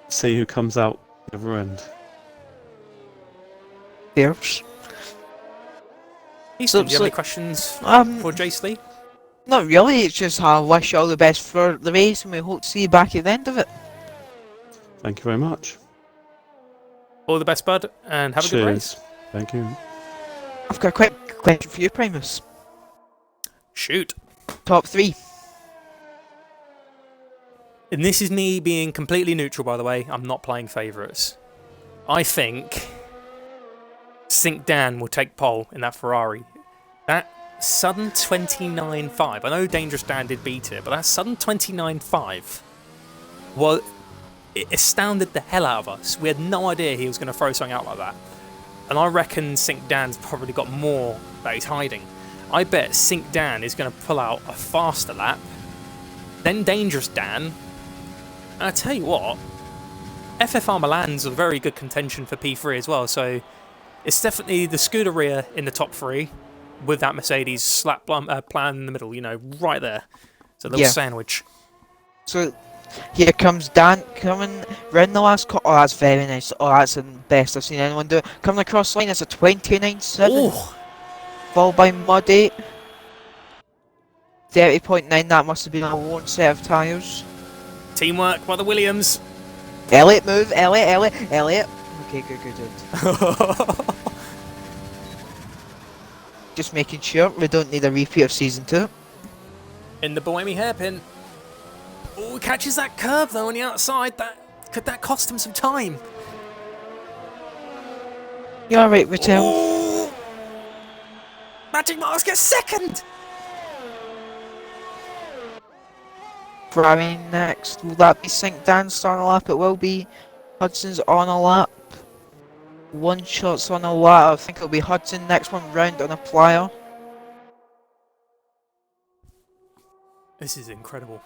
see who comes out the other end. Fierce. Easton, do you have any questions for Jace Lee? Not really, it's just I wish you all the best for the race, and we hope to see you back at the end of it. Thank you very much. All the best, bud, and have a good race. Thank you. I've got a quick question for you, Primus. Shoot. Top 3. And this is me being completely neutral, by the way. I'm not playing favourites. I think Sink Dan will take pole in that Ferrari. That sudden 29.5. I know Dangerous Dan did beat it, but that sudden 29.5, well, it astounded the hell out of us. We had no idea he was going to throw something out like that. And I reckon Sink Dan's probably got more that he's hiding. I bet Sink Dan is going to pull out a faster lap, then Dangerous Dan. And I tell you what, FFR Milan's a very good contention for P3 as well, so it's definitely the Scuderia in the top three with that Mercedes slap plan in the middle, you know, right there. It's a little sandwich. So here comes Dan coming round the last Oh, that's very nice. Oh, that's the best I've seen anyone do it. Coming across the line, it's a 29.7. Oh, Followed by Muddy. 30.9, that must have been a one set of tyres. teamwork by the Williams. Elliot, move. Elliot. Okay, good. Just making sure we don't need a repeat of season 2. In the Bohemian hairpin. Oh, he catches that curve though on the outside. Could that cost him some time? You're alright, Mattel. Oh! Magic Mars gets second! Ferrari next. Will that be Sink Dan starting a lap? It will be. Hudson's on a lap. One shot's on a lap. I think it'll be Hudson next one round on a plier. This is incredible.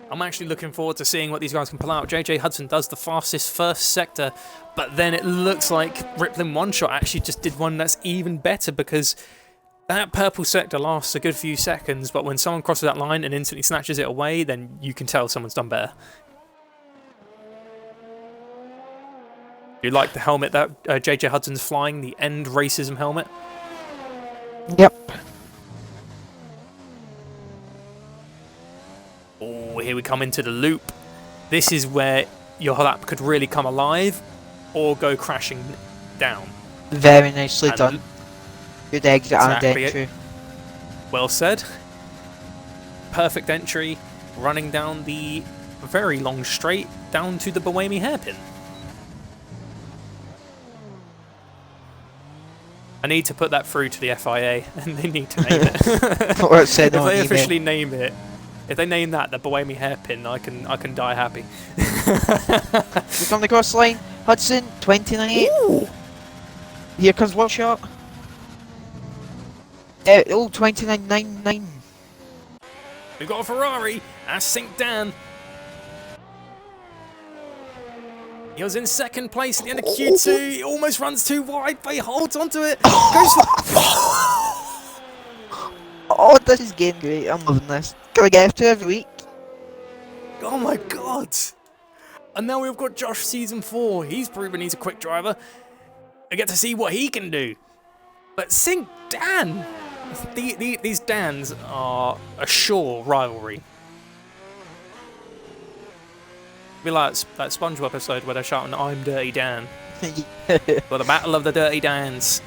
I'm actually looking forward to seeing what these guys can pull out. JJ Hudson does the fastest first sector, but then it looks like Riplin One Shot actually just did one that's even better, because that purple sector lasts a good few seconds, but when someone crosses that line and instantly snatches it away, then you can tell someone's done better. Do you like the helmet that JJ Hudson's flying, the End Racism helmet? Yep. Oh, here we come into the loop. This is where your lap could really come alive or go crashing down. Very nicely And done. Good exit Exactly and it. entry. Well said. Perfect entry, running down the very long straight down to the Bohemian hairpin. I need to put that through to the FIA, and they need to name it. Or it said If on they email. officially name it, if they name that the Bohemian hairpin, I can die happy. We come across the line. Hudson, 29.8. Ooh. Here comes one shot. 29.99. We've got a Ferrari. That's Sink Dan. He was in second place at the end of Q2. He almost runs too wide, but he holds onto it. Goes for... Oh, this is getting great. I'm loving this. Can we get F2 every week? Oh my god! And now we've got Josh Season 4. He's proven he's a quick driver. I get to see what he can do. But Sink Dan! These Dans are a sure rivalry. Be like that SpongeBob episode where they're shouting, "I'm Dirty Dan." For the Battle of the Dirty Dans.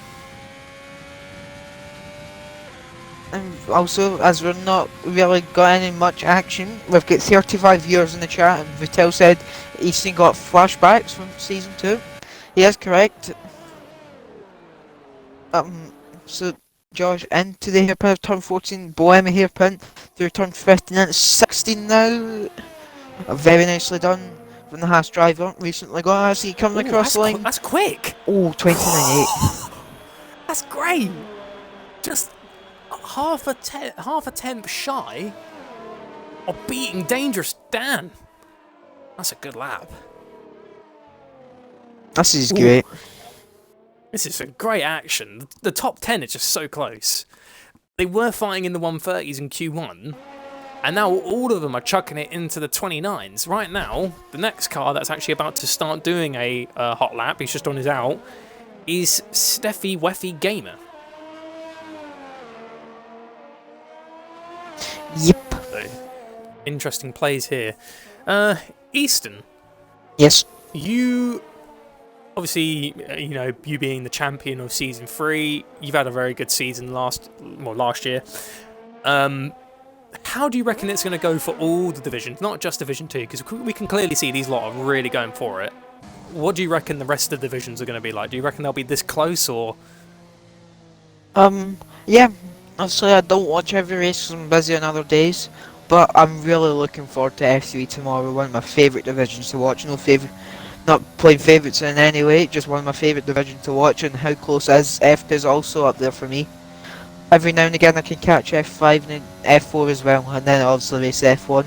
And also, as we're not really got any much action, we've got 35 viewers in the chat, and Vittel said he's seen got flashbacks from season 2. He is correct. So Josh into the hairpin of turn 14, Bohemian hairpin through turn 15 and 16 now. Very nicely done from the Haas driver. Recently got as he coming across the line. That's quick. Oh, 29.8. That's great. Just half a tenth shy of beating Dangerous Dan. That's a good lap. This is great. This is a great action. The top 10 is just so close. They were fighting in the 130s in Q1, and now all of them are chucking it into the 29s. Right now, the next car that's actually about to start doing a hot lap, he's just on his out, is Steffi Weffy Gamer. Yep. So, interesting plays here. Easton. Yes. You, obviously, you know, you being the champion of Season 3, you've had a very good season last year. how do you reckon it's going to go for all the divisions, not just Division 2? Because we can clearly see these lot are really going for it. What do you reckon the rest of the divisions are going to be like? Do you reckon they'll be this close, or...? Yeah. Honestly, I don't watch every race 'cause I'm busy on other days. But I'm really looking forward to F3 tomorrow. One of my favourite divisions to watch. Not playing favourites in any way, just one of my favourite divisions to watch, and how close is F2 is also up there for me. Every now and again I can catch F5 and F4 as well, and then obviously race F1.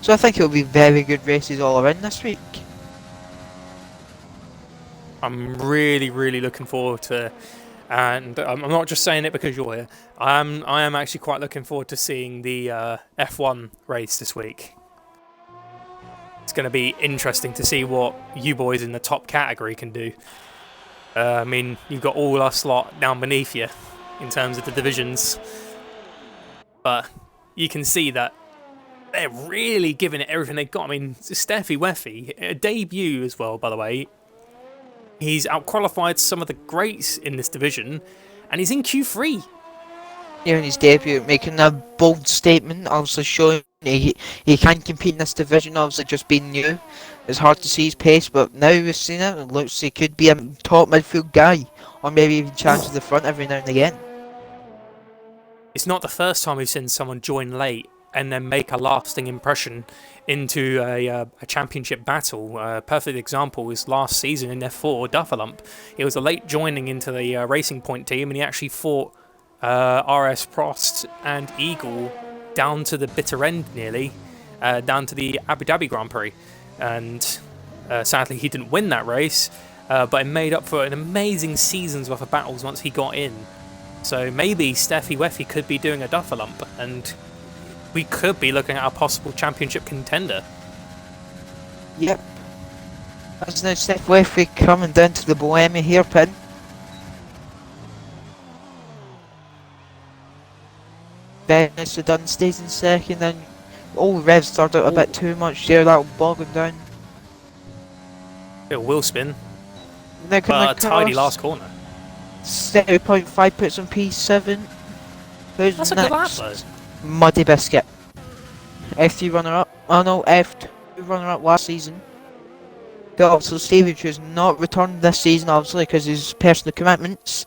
So I think it'll be very good races all around this week. I'm really, really looking forward to, and I'm not just saying it because you're here. I am actually quite looking forward to seeing the F1 race this week. It's going to be interesting to see what you boys in the top category can do. I mean, you've got all us lot down beneath you in terms of the divisions, but you can see that they're really giving it everything they've got. I mean, Steffi Weffy, a debut as well, by the way. He's outqualified some of the greats in this division, and he's in Q3. Yeah, in his debut, making a bold statement, obviously showing he can compete in this division, obviously just being new. It's hard to see his pace, but now we've seen it, it looks he could be a top midfield guy, or maybe even challenge to the front every now and again. It's not the first time we've seen someone join late and then make a lasting impression into a championship battle. A perfect example was last season in F4, Dufferlump. He was a late joining into the Racing Point team, and he actually fought RS Prost and Eagle down to the bitter end nearly, down to the Abu Dhabi Grand Prix. And sadly he didn't win that race, but it made up for an amazing season's worth of battles once he got in. So maybe Steffi Weffy could be doing a Dufferlump, and we could be looking at a possible championship contender. Yep. That's now Steffi Weffy coming down to the Bohemia hairpin. Venice Dunn stays in second, and revs started out a bit too much there, that'll bog him down. It will spin, Now but a tidy last corner. 0.5 puts on P7. Who's That's a next? good lap though. Muddy Biscuit. F3 runner-up. Oh no, F2 runner-up last season. But also Stevie has not returned this season, obviously, because of his personal commitments.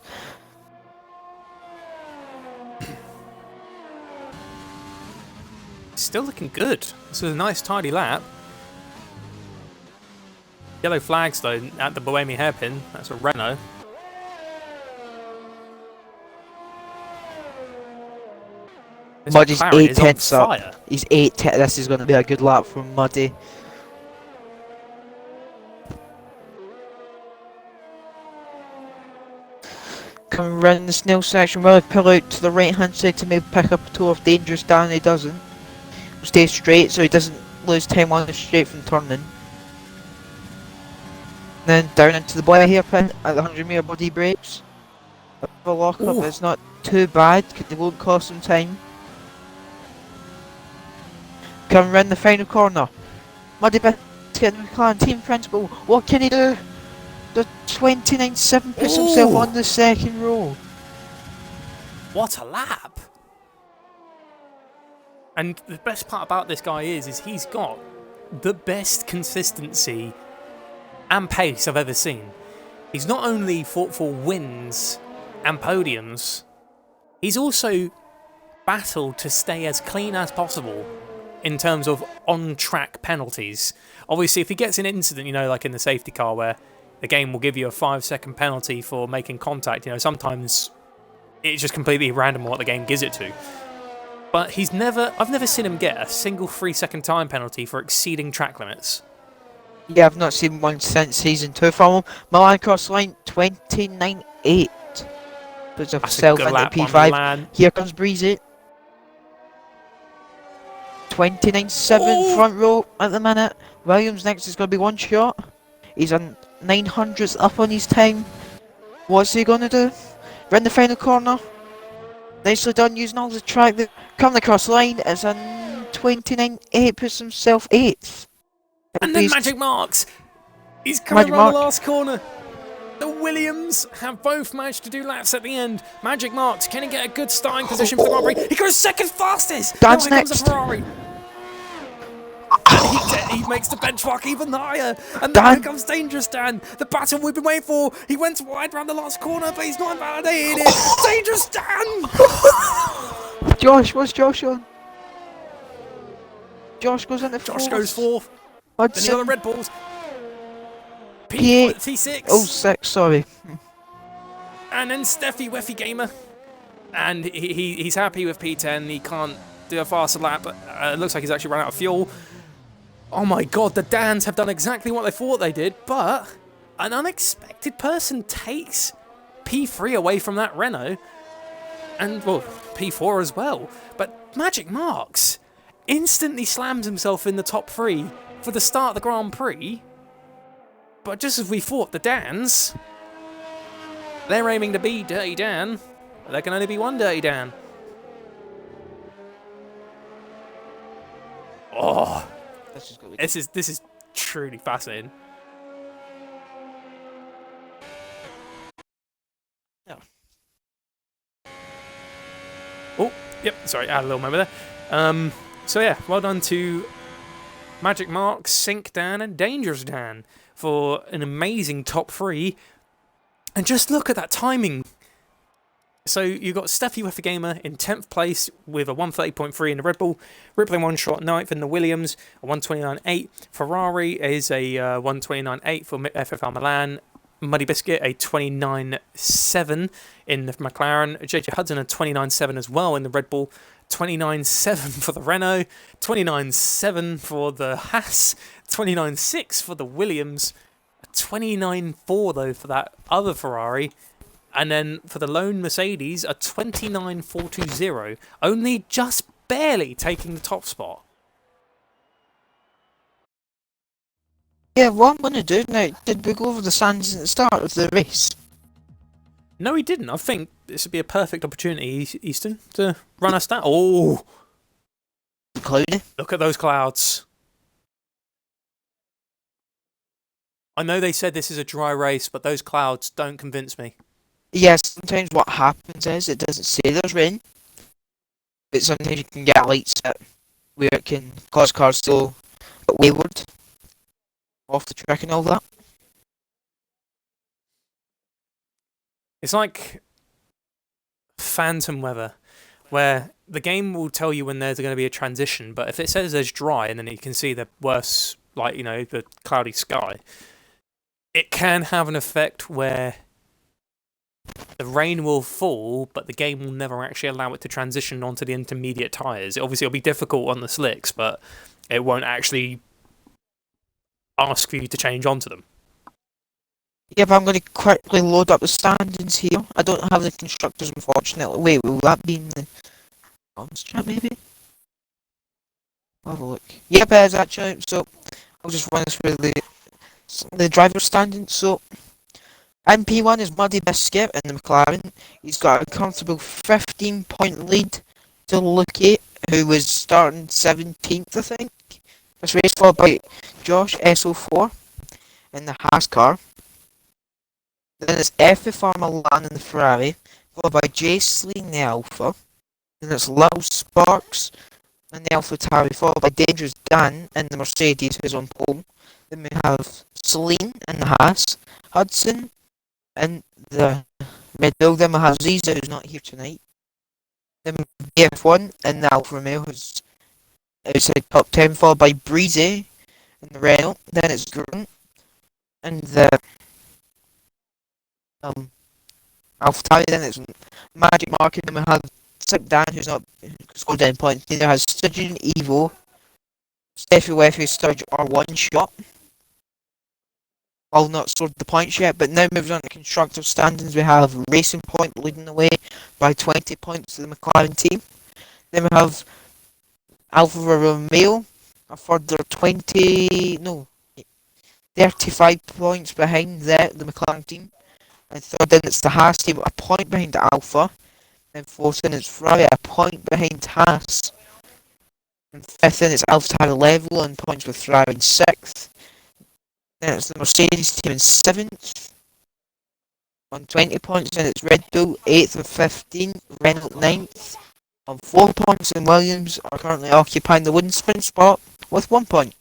Still looking good. This was a nice tidy lap. Yellow flags though at the Bohemia hairpin. That's a Renault. This Muddy's McLaren 8 is on tenths up. fire. He's 8 tenths. This is going to be a good lap for Muddy. Coming round the snail section, will he pull out to the right hand side to maybe pick up a toe of dangerous down? He doesn't. He'll stay straight so he doesn't lose time on the straight from turning. Then down into the boy hairpin at the 100-metre body brakes. The lockup is not too bad because it won't cost him time. Coming round the final corner. Muddy Biscuit and McLaren team principal. What can he do? The 29.7 puts himself on the second row. What a lap! And the best part about this guy is he's got the best consistency and pace I've ever seen. He's not only fought for wins and podiums, he's also battled to stay as clean as possible in terms of on-track penalties. Obviously, if he gets an incident, you know, like in the safety car where the game will give you a 5-second penalty for making contact, you know, sometimes it's just completely random what the game gives it to. But I've never seen him get a single 3-second time penalty for exceeding track limits. Yeah, I've not seen one since season 2 from him. Milan cross line 29.8. Puts himself into P5. Here comes Breezy. 29.7 front row at the minute. Williams next is going to be one shot. He's on 900s up on his time. What's he going to do? Round the final corner. Nicely done using all the track. Coming across line is a 29.8, puts himself 8th. And then Magic Marks! He's coming around the last corner. The Williams have both managed to do laps at the end. Magic Marks, can he get a good starting position for the Grand Prix? He goes second fastest! Dan's Now here comes next. the Ferrari. And he makes the benchmark even higher. And now Dan. here comes Dangerous Dan. The battle we've been waiting for. He went wide around the last corner, but he's not invalidated it. Dangerous Dan! Josh, what's Josh on? Josh goes into Josh fourth. goes fourth. Then you got the Hudson. Red Bulls. P8. T6. Oh, 6, sorry. And then Steffi Weffy Gamer. And he's happy with P10. He can't do a faster lap. It looks like he's actually run out of fuel. Oh my god, the Dans have done exactly what they thought they did, but an unexpected person takes P3 away from that Renault. And, well, P4 as well. But Magic Marks instantly slams himself in the top 3 for the start of the Grand Prix. But just as we thought, the Dans, they're aiming to be Dirty Dan. But there can only be one Dirty Dan. Oh, this is truly fascinating. Yeah. Oh, yep. Sorry, I had a little moment there. So yeah, well done to Magic Mark, Sync Dan, and Dangerous Dan for an amazing top 3. And just look at that timing. So you got Steffi with the Gamer in 10th place with a 130.3 in the Red Bull, Ripley One Shot 9th in the Williams, a 129.8. Ferrari is a 129.8 for FFR Milan. Muddy Biscuit a 29.7 in the McLaren. JJ Hudson a 29.7 as well in the Red Bull. 29.7 for the Renault, 29.7 for the Haas, 29.6 for the Williams, 29.4 though for that other Ferrari, and then for the lone Mercedes a 29.420, only just barely taking the top spot. Yeah, what I'm going to do now, did we go over the standings at the start of the race? No, he didn't. I think this would be a perfect opportunity, Easton, to run us down. Oh, Cloudy. look at those clouds. I know they said this is a dry race, but those clouds don't convince me. Yes, sometimes what happens is it doesn't say there's rain, but sometimes you can get lights at where it can cause cars to go wayward off the track and all that. It's like phantom weather, where the game will tell you when there's going to be a transition, but if it says there's dry and then you can see the worse, like, you know, the cloudy sky, it can have an effect where the rain will fall, but the game will never actually allow it to transition onto the intermediate tyres. Obviously, it'll be difficult on the slicks, but it won't actually ask for you to change onto them. Yeah, but I'm going to quickly load up the standings here. I don't have the constructors, unfortunately. Wait, will that be in the comms chat, maybe? I'll have a look. Yep, it is actually. So, I'll just run through the driver standings. So, in P1 is Muddy Biscuit in the McLaren. He's got a comfortable 15-point lead to Lucky, who was starting 17th, I think. This race followed by Josh, S04, in the Haas car. Then it's FFR Milan in the Ferrari, followed by Jace Lee in the Alpha. Then it's Lil Sparks in the Alpha Tauri, followed by Dangerous Dan in the Mercedes, who's on pole. Then we have Celine in the Haas, Hudson in the Red Bull. Then we have Ziza, who's not here tonight. Then BF1 in the Alfa Romeo, who's outside top 10, followed by Breezy in the Renault. Then it's Grunt in the AlphaTauri. Then it's Magic Market. Then we have Sick Dan, who's not scored any points. Neither has Sturgeon Evo. Steffi Weffy Sturge or one shot. All not scored the points yet, but now moving on to constructor standings, we have Racing Point leading the way by 20 points to the McLaren team. Then we have Alfa Romeo, a further 35 points behind the McLaren team. And third then it's the Haas team, a point behind Alpha. And fourth then it's Ferrari, a point behind Haas. And fifth then it's AlphaTauri level on points with Ferrari in sixth. Then it's the Mercedes team in seventh. on 20 points, and it's Red Bull 8th with 15, Renault 9th on 4 points, and Williams are currently occupying the wooden sprint spot with 1 point.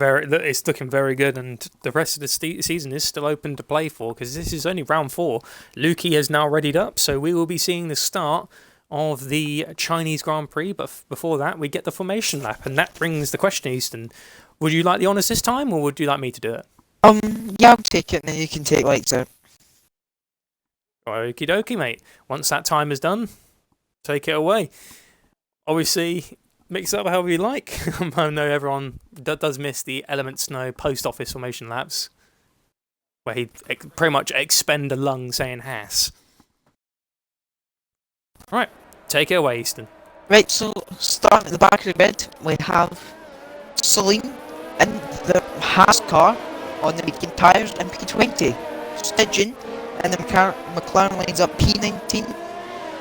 It's looking very good, and the rest of the season is still open to play for, because this is only round 4. Lukey has now readied up, so we will be seeing the start of the Chinese Grand Prix, but before that we get the formation lap, and that brings the question, Easton, would you like the honours this time, or would you like me to do it? Yeah, I'll take it, and then you can take lights out. Okie dokie, mate. Once that time is done, take it away. Obviously, mix it up however you like. I know everyone does miss the Element Snow post office formation laps, where he pretty much expend a lung saying Haas. Right, take it away, Easton. Right, so starting at the back of the grid, we have Salim in the Haas car on the medium tyres and P20. Stidgen and the McLaren lines up P19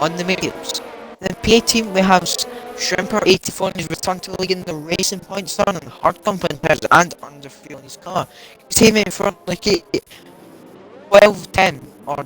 on the mediums. Then P18 we have Shrimper 84 in his return to league in the Racing Point Sun on hard compound tyres and under fuel in his car. He's aiming in front like 12-10 or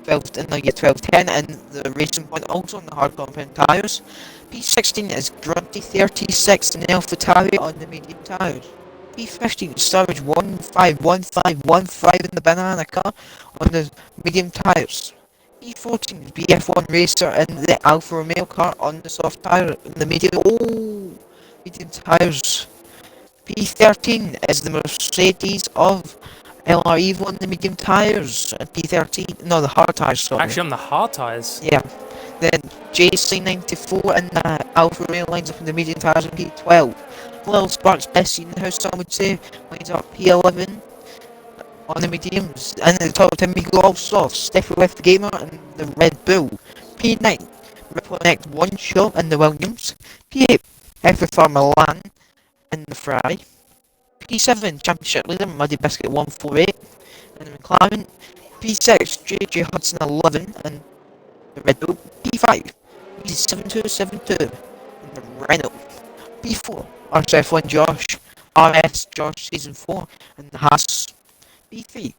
12-10 and the Racing Point also on the hard compound tyres. P16 is Grunty 36 in AlphaTauri on the medium tyres. P15 is Savage 151515 in the Banana car on the medium tyres. P14 is BF1 Racer in the Alfa Romeo car on the soft tyre in the medium tyres. P13 is the Mercedes of LR Evo on the medium tyres. P13, no, the hard tyres, sorry. Actually, on the hard tyres? Yeah. Then JC94 and the Alfa Romeo lines up in the medium tyres on P12. Little Sparks best in the house, some would say, lines up P11 on the mediums. And at the top 10 we go all soft, Steffi with the Gamer and the Red Bull. P9, Ripple Connect One Shot and the Williams. P8, FFR Milan and the Ferrari. P7, Championship Leader, Muddy Biscuit 148 and the McLaren. P6, JJ Hudson 11 and the Red Bull. P5, Easy7272 and the Renault. P4, RSF1 Josh, RS Josh Season 4 and the Haas. P3,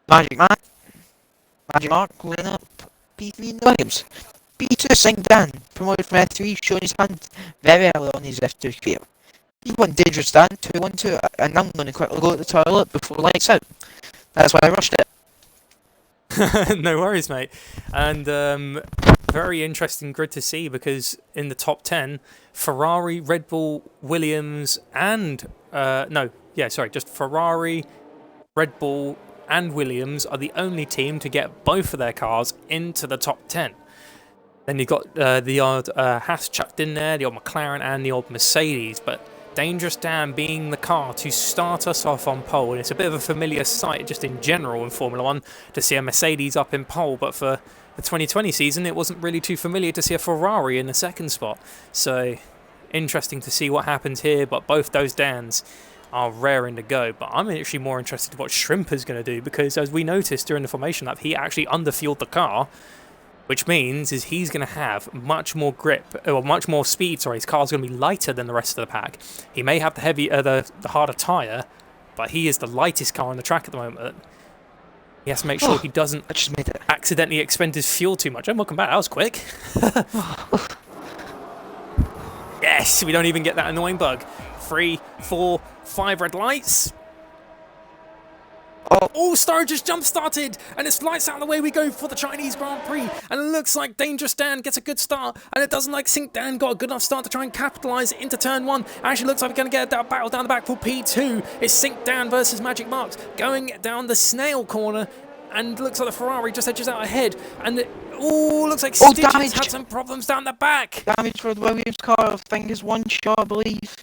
Magic Mark going up. P3 in the Williams. P2, Saint Dan, promoted from F3, showing his hand very early on his F2 career. P1, Dangerous Dan, 212, and I'm going to quickly go to the toilet before lights out. That's why I rushed it. No worries, mate. And very interesting grid to see, because in the top 10, Ferrari, Red Bull, Williams, and just Ferrari, Red Bull, and Williams are the only team to get both of their cars into the top 10. Then you've got the odd Haas chucked in there, the odd McLaren, and the odd Mercedes, but Dangerous Dan being the car to start us off on pole, and it's a bit of a familiar sight just in general in Formula 1 to see a Mercedes up in pole, but for the 2020 season it wasn't really too familiar to see a Ferrari in the second spot. So interesting to see what happens here, but both those Dans are raring to go. But I'm actually more interested in what Shrimper's going to do, because as we noticed during the formation lap, he actually underfueled the car, which means is he's going to have much more grip, or much more speed, sorry. His car's going to be lighter than the rest of the pack. He may have the harder tyre, but he is the lightest car on the track at the moment. He has to make sure he doesn't accidentally expend his fuel too much. And welcome back, that was quick. Yes, we don't even get that annoying bug. 3, 4, 5 red lights. Oh, Sturridge just jump-started, and it's lights out of the way we go for the Chinese Grand Prix, and it looks like Dangerous Dan gets a good start, and it doesn't like Sync Dan got a good enough start to try and capitalise into turn 1. Actually looks like we're going to get a battle down the back for P2. It's Sync Dan versus Magic Marks going down the snail corner, and looks like the Ferrari just edges out ahead, and looks like Stitches had some problems down the back. Damage for the Williams car, I think is one shot, I believe.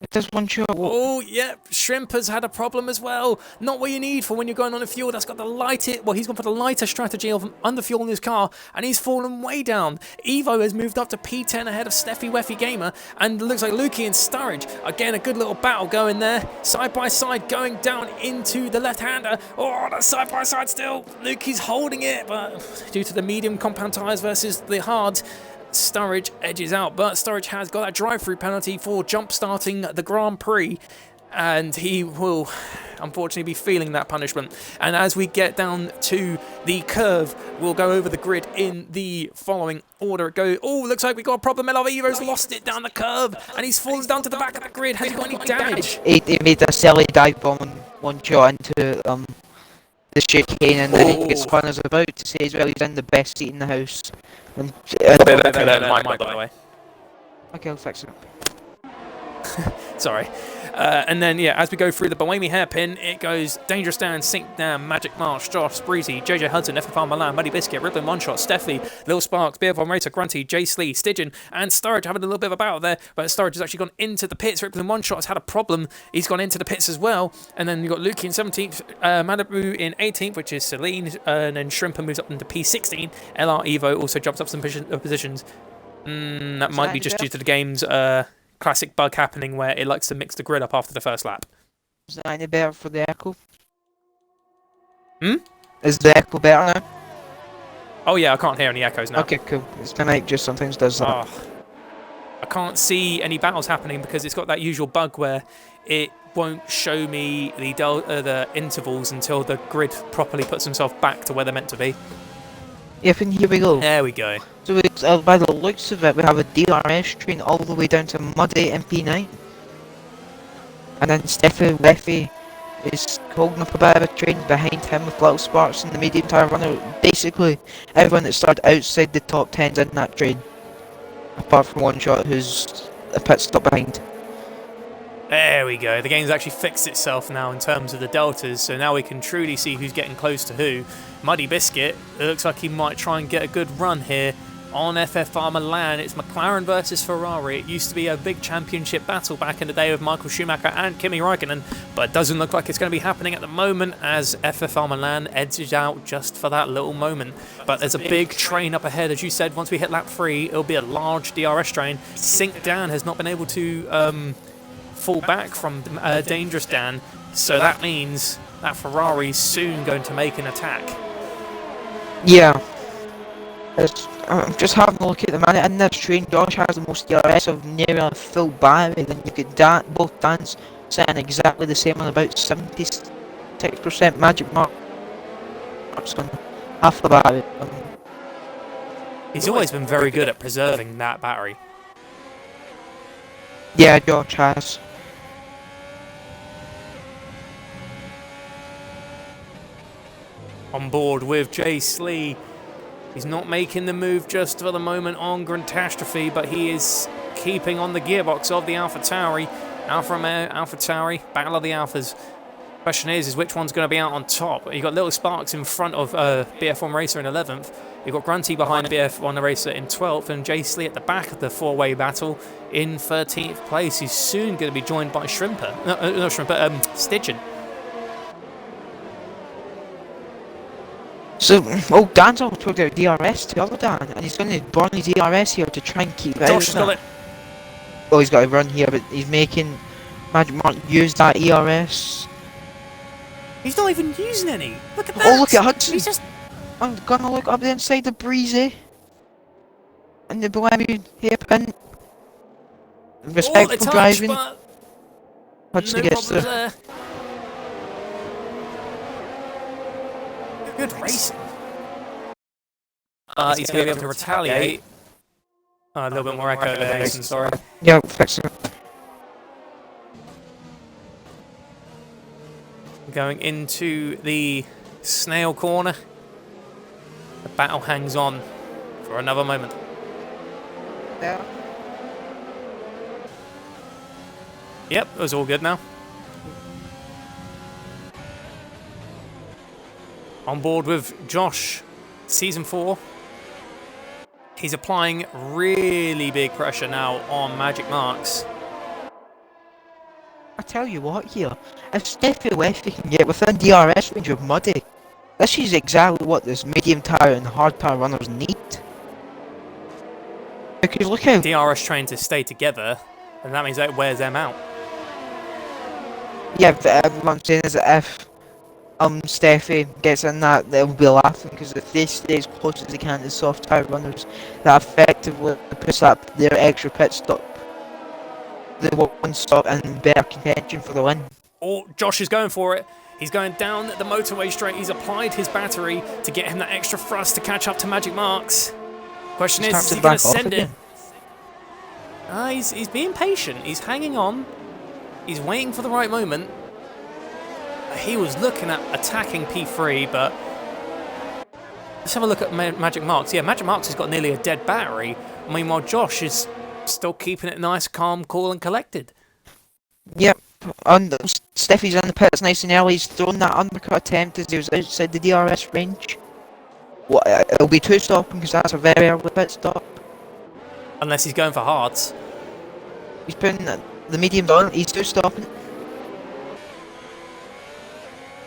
It does one shot. Oh, yep. Shrimper's had a problem as well. Not what you need for when you're going on a fuel that's got the lighter. Well, he's gone for the lighter strategy of underfueling his car, and he's fallen way down. Evo has moved up to P10 ahead of Steffi Weffy Gamer, and it looks like Lukey and Sturridge. Again, a good little battle going there. Side by side going down into the left-hander. Oh, that's side by side still. Lukey's holding it, but due to the medium compound tyres versus the hard, Sturridge edges out, but Sturridge has got that drive-through penalty for jump-starting the Grand Prix. and he will unfortunately be feeling that punishment. And as we get down to the curve, we'll go over the grid in the following order. Oh, looks like we got a problem. Evo's lost it down the curve, and he's fallen down to the back of the grid. Has he got any damage? He made a silly dive bomb on one shot into the chicane, and then he gets spun. I was about to say as well, he's in the best seat in the house. And, By the way. okay, I'll fix it. Sorry. And then, yeah, as we go through the Bohemi hairpin, it goes Dangerous Dan, Sink Dan, Magic Marsh, Josh, Breezy, JJ Hudson, FFR Milan, Muddy Biscuit, Rippling One Shot, Steffi, Lil Sparks, Beer Von Racer, Grunty, Jay Slee, Stygian, and Sturridge having a little bit of a battle there, but Sturridge has actually gone into the pits. Rippling One Shot has had a problem. He's gone into the pits as well. And then you've got Lukey in 17th, Malibu in 18th, which is Celine, and then Shrimper moves up into P16. LR Evo also jumps up some positions. That might be just due to the game's classic bug happening where it likes to mix the grid up after the first lap. Is that any better for the echo? Hmm? Is the echo better now? Oh yeah, I can't hear any echoes now. Okay, cool. It's the mic just sometimes does that. Oh, I can't see any battles happening because it's got that usual bug where it won't show me the intervals until the grid properly puts himself back to where they're meant to be. Yep, and here we go. There we go. So it's, by the looks of it, we have a DRS train all the way down to Muddy and P9. And then Steffi Weffy is holding up a bit of a train behind him with Little Sparks and the medium tire runner. Basically, everyone that started outside the top 10's in that train. Apart from One Shot, who's a pit stop behind. There we go. The game's actually fixed itself now in terms of the deltas, so now we can truly see who's getting close to who. Muddy Biscuit, it looks like he might try and get a good run here on FFR Milan. It's McLaren versus Ferrari. It used to be a big championship battle back in the day with Michael Schumacher and Kimi Räikkönen, but it doesn't look like it's going to be happening at the moment as FFR Milan edges out just for that little moment. But there's a big train up ahead, as you said. Once we hit lap 3, it'll be a large DRS train. Sink Dan has not been able to fall back from Dangerous Dan, so that means that Ferrari's soon going to make an attack. Yeah. I'm just having a look at the minute. In this train, Josh has the most DRS of nearly a full battery. Then you get both Dans sitting exactly the same on about 76% Magic Mark's on half the battery. He's always been very good at preserving that battery. Yeah, Josh has. On board with Jay Slee. He's not making the move just for the moment on Catastrophe, but he is keeping on the gearbox of the AlphaTauri. AlphaTauri, Battle of the Alphas. Question is which one's going to be out on top? You've got Little Sparks in front of BF1 Racer in 11th. You've got Grunty behind BF1 Racer in 12th, and Jay Slee at the back of the four-way battle in 13th place. He's soon going to be joined by Shrimper. No, Shrimper, Stygian. So, Dan's all talked about DRS to the other Dan, and he's going to burn his DRS here to try and keep it Josh has got it. Well, he's got to run here, but he's making Magic Mark use that ERS. He's not even using any. Look at that. Oh, look at Hudson. He's just... I'm gonna look up the inside the Breezy. And the Bohemian hairpin. Respectful driving. Hudson no gets problems there. Good racing. He's going to be able to retaliate. A little bit more echo there, Mason, sorry. Yeah, fix it. Going into the snail corner. The battle hangs on for another moment. Yeah. Yep, it was all good now. On board with Josh, Season 4. He's applying really big pressure now on Magic Marks. I tell you what here, if Steffi Weffy can get within DRS range of Muddy, this is exactly what this medium tire and hard tire runners need. Because look how... DRS trying to stay together, and that means that it wears them out. Yeah, but what I'm saying is that if Steffi gets in that, they'll be laughing, because if they stay as close as they can to the soft tire runners, that effectively puts up their extra pit stop. the one stop and better contention for the win. Oh, Josh is going for it. He's going down the motorway straight. He's applied his battery to get him that extra thrust to catch up to Magic Marks. Question is he going to send it? He's being patient. He's hanging on. He's waiting for the right moment. He was looking at attacking P3, but let's have a look at Magic Marks. Yeah, Magic Marks has got nearly a dead battery. Meanwhile, Josh is still keeping it nice, calm, cool, and collected. Yep. And Steffi's in the pits nice and early. He's thrown that undercut attempt as he was outside the DRS range. It'll be 2 stopping because that's a very early pit stop. Unless he's going for hards. He's putting the mediums on. He's 2 stopping.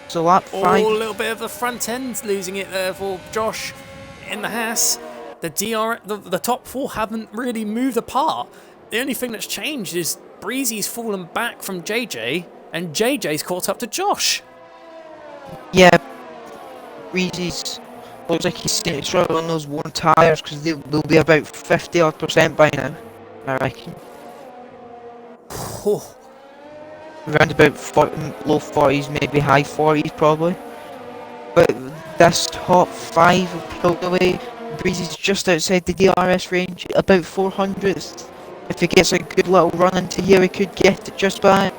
So lap 5. Oh, a little bit of the front end losing it there for Josh in the Haas. The top 4 haven't really moved apart. The only thing that's changed is Breezy's fallen back from JJ, and JJ's caught up to Josh. Yeah, Breezy's looks like he's struggling on those worn tyres because they'll be about 50% by now, I reckon. Oh. Around about low 40s, maybe high 40s probably. But this top 5 will pull away. Breezy's just outside the DRS range, about 400th. If he gets a good little run into here, he could get it just back.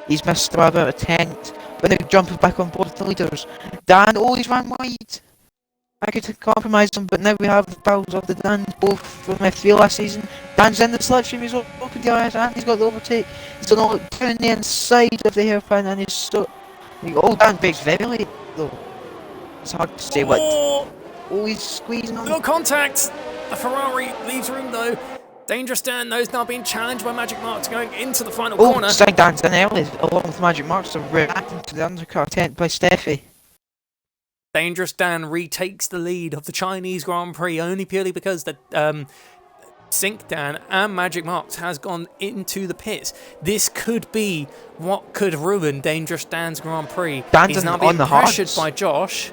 He's missed about a 10th, but now jumping back on board with the leaders. Dan, oh, he's ran wide. I could compromise him, but now we have the battles of the Dans, both from F3 last season. Dan's in the slipstream, he's open DRS, and he's got the overtake. He's done all down the inside of the hairpin, and he's so... Oh, Dan breaks very late, though. It's hard to say what... Oh, he's squeezing on. No contact! The Ferrari leaves room, though. Dangerous Dan, though, is now being challenged by Magic Marks going into the final corner. Oh, Dan's in early, along with Magic Marks, are reacting to the undercut attempt by Steffi. Dangerous Dan retakes the lead of the Chinese Grand Prix only purely because the Sync Dan and Magic Marks has gone into the pits. This could be what could ruin Dangerous Dan's Grand Prix. Dan's he's now being pressured hards. by Josh.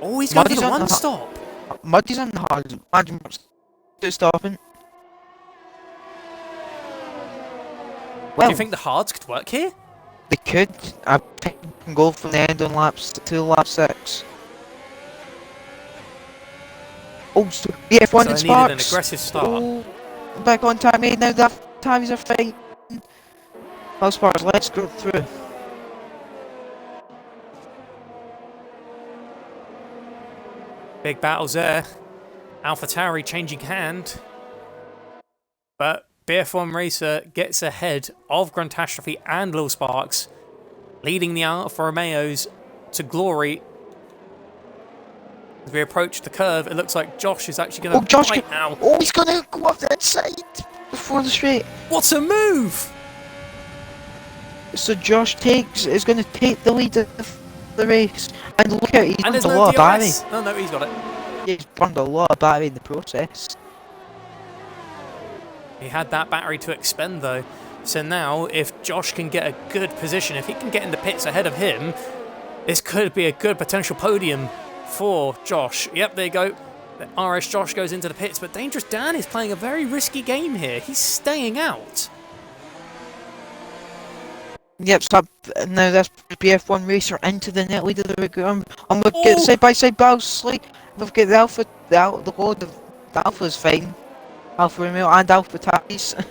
Oh, he's going for the one stop. Muddy's on the hard. Magic Marks 2 stopping. Well, do you think the hards could work here? They could. I think we can go from the end on laps to lap 6. Oh, so BF1 and Sparks. An aggressive start. Oh, back on time made now. The ties are fighting. Well, Sparks, let's go through. Big battles there. AlphaTauri changing hand. But BF1 Racer gets ahead of Grantastrophe and Lil Sparks, leading the Alfa Romeos to glory. As we approach the curve, it looks like Josh is actually going to fight now. Oh, he's going to go off the inside before the straight. What a move! So Josh is going to take the lead of the race. And look out, he's burned a lot of battery. No, he's got it. He's burned a lot of battery in the process. He had that battery to expend though. So now, if Josh can get a good position, if he can get in the pits ahead of him, this could be a good potential podium for Josh. Yep, there you go. RS Josh goes into the pits, but Dangerous Dan is playing a very risky game here. He's staying out. Yep, so now this BF1 racer into the net leader of the group. And we've got side-by-side battles. We've got the Alpha, the load of the Alpha's fine. Alfa Romeo and AlphaTauri.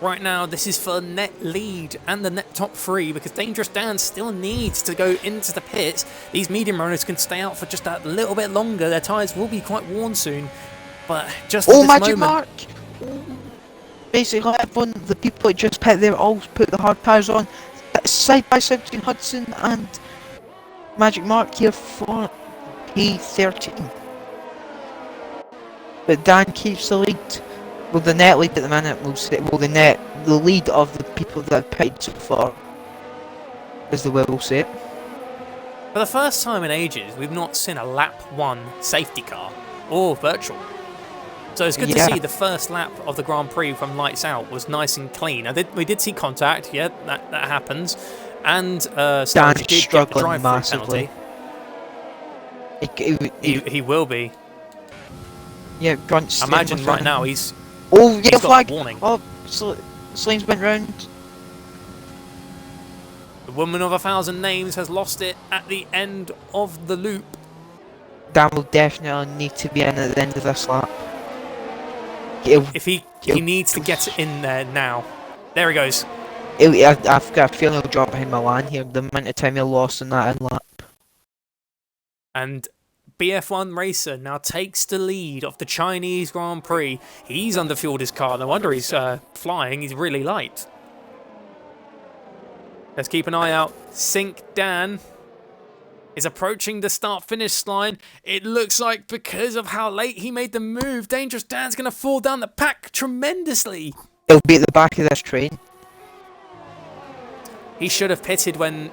Right now, this is for net lead and the net top 3 because Dangerous Dan still needs to go into the pits. These medium runners can stay out for just a little bit longer. Their tyres will be quite worn soon. But just at this Magic moment... Mark! Basically, everyone, the people that just pit there all put the hard tyres on. Side by side between Hudson and Magic Mark here for P13. But Dan keeps the lead. Well, the net lead at the minute, the lead of the people that have pitted so far, as the way we'll say it. For the first time in ages, we've not seen a lap 1 safety car, or virtual. So it's good to see the first lap of the Grand Prix from lights out was nice and clean. We did see contact, yeah, that happens. And Dan did struggling get the massively. He will be. Yeah, Grunt's imagine right now he's Oh, He's yellow got flag! a warning. Oh, Slime's went round. The woman of 1,000 names has lost it at the end of the loop. Dan will definitely need to be in at the end of this lap. If he needs to get in there now. There he goes. I've got a feeling he'll drop behind Milan here, the amount of time he lost in that in lap. And BF1 racer now takes the lead of the Chinese Grand Prix. He's underfueled his car. No wonder he's flying. He's really light. Let's keep an eye out. Sink Dan is approaching the start-finish line. It looks like because of how late he made the move, Dangerous Dan's going to fall down the pack tremendously. He'll be at the back of this train. He should have pitted when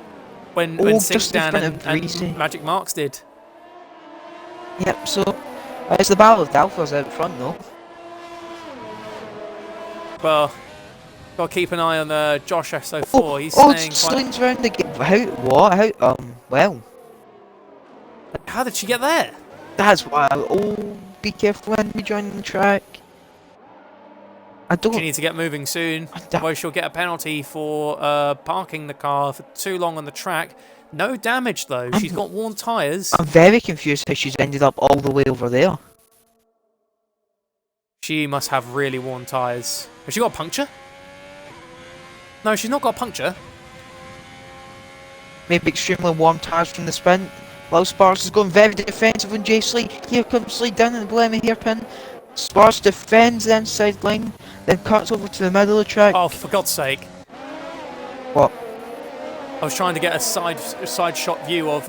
Sink just in Dan front of Greasy. and Magic Marks did. Yep, so it's the Battle of Dalfors out front though. Well, got to keep an eye on Josh S04. He's staying quite... Slime's round again. Well. How did she get there? That's why. Oh, be careful when we join the track. She needs to get moving soon, otherwise she'll get a penalty for parking the car for too long on the track. No damage though, she's got worn tyres. I'm very confused how she's ended up all the way over there. She must have really worn tyres. Has she got a puncture? No, she's not got a puncture. Maybe extremely warm tyres from the sprint. Well, Sparks is going very defensive on Jay Slee. Here comes Slee down in the Blemmy hairpin. Sparks defends the inside line, then cuts over to the middle of the track. Oh, for God's sake. What? I was trying to get a side shot view of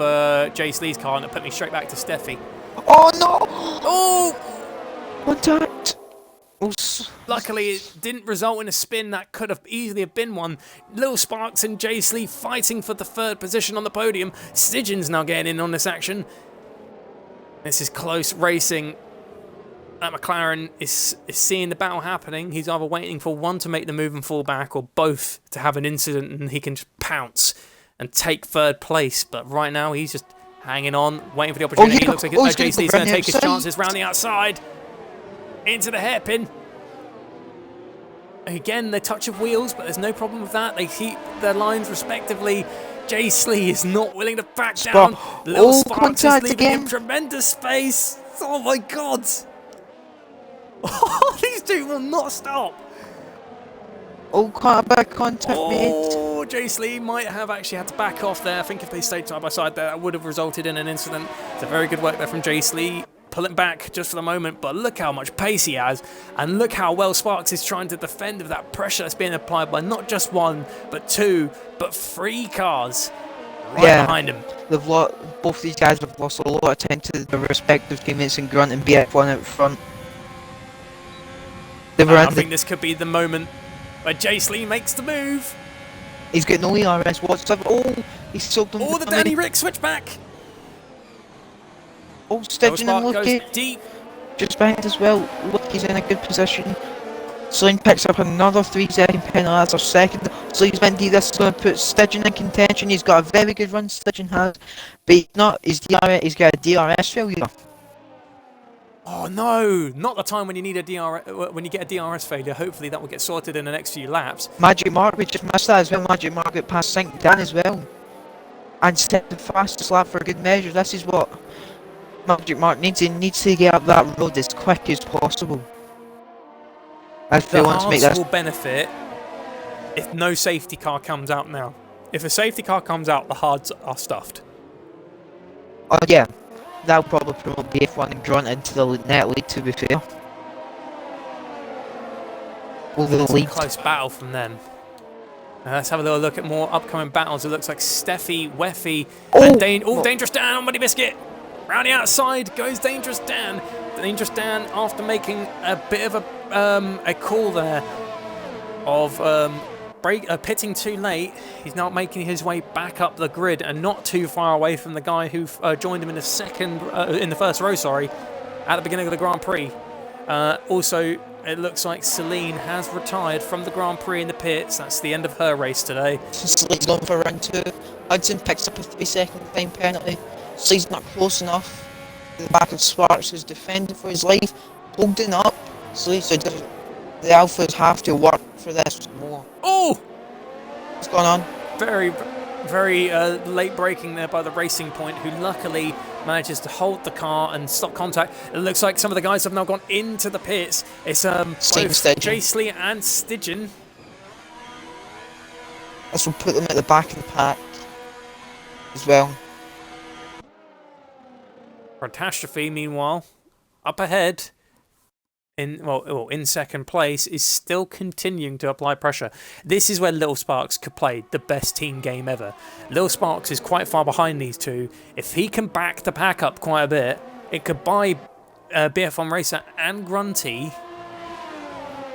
Jay Slee's car and it put me straight back to Steffi. Oh no! Oh! Contact! Luckily, it didn't result in a spin. That could have easily have been one. Lil Sparks and Jay Slee fighting for the third position on the podium. Stygian's now getting in on this action. This is close racing. McLaren is seeing the battle happening. He's either waiting for one to make the move and fall back, or both to have an incident and he can just pounce and take third place. But right now, he's just hanging on, waiting for the opportunity. Looks like Jay Slee's going to take his chances round the outside. Into the hairpin. Again, the touch of wheels, but there's no problem with that. They keep their lines respectively. Jay Slee is not willing to back down. Little Sparks is leaving him tremendous space. Oh my God. These two will not stop. Oh, quite a bad contact made. Oh, Jay Slee might have actually had to back off there. I think if they stayed side by side there, that would have resulted in an incident. It's a very good work there from Jay Slee. Pulling back just for the moment, but look how much pace he has, and look how well Sparks is trying to defend with that pressure that's being applied by not just one, but two, but three cars right behind him. Both these guys have lost a lot of time to their respective teammates in Grunt and BF1 out front. I think this could be the moment where Jay Slee makes the move. He's got no ERS whatsoever. Oh, he's sold them. Oh, the Danny Rick switchback. Oh, Stygian and Lucky deep. just behind as well. Lucky's in a good position. Slane picks up another 3-second penalty. That's our second. Slane's Mendy. This is going to put Stygian in contention. He's got a very good run. Stygian has, but he's not. He's got a DRS failure. Oh no! Not the time when you need a when you get a DRS failure. Hopefully that will get sorted in the next few laps. Magic Mark, we just missed that as well. Magic Mark got past Sink Dan as well, and set the fastest lap for a good measure. This is what Magic Mark needs. He needs to get up that road as quick as possible. If the wants to make this will benefit if no safety car comes out now. If a safety car comes out, the hards are stuffed. Oh yeah, that'll probably promote BF1 and Grunt into the net lead. To be fair, it's a close battle from them. Let's have a little look at more upcoming battles. It looks like Steffi, Weffy, and Dangerous Dan on Muddy Biscuit. Round the outside goes Dangerous Dan. Dangerous Dan, after making a bit of a call there of pitting too late, he's now making his way back up the grid and not too far away from the guy who joined him in the first row, at the beginning of the Grand Prix. Also, it looks like Celine has retired from the Grand Prix in the pits. That's the end of her race today. Celine's gone for round 2. Hudson picks up a 3-second time penalty. Celine's not close enough. The back of Sparks, who's defending for his life, holding up. So The Alphas have to work for this more. Oh! What's going on? Very, very late braking there by the Racing Point, who luckily manages to hold the car and stop contact. It looks like some of the guys have now gone into the pits. It's both Jaisley and Stygian. This will put them at the back of the pack as well. Catastrophe, meanwhile, up ahead, in second place, is still continuing to apply pressure. This is where Little Sparks could play the best team game ever. Little Sparks is quite far behind these two. If he can back the pack up quite a bit, it could buy BF1 Racer and Grunty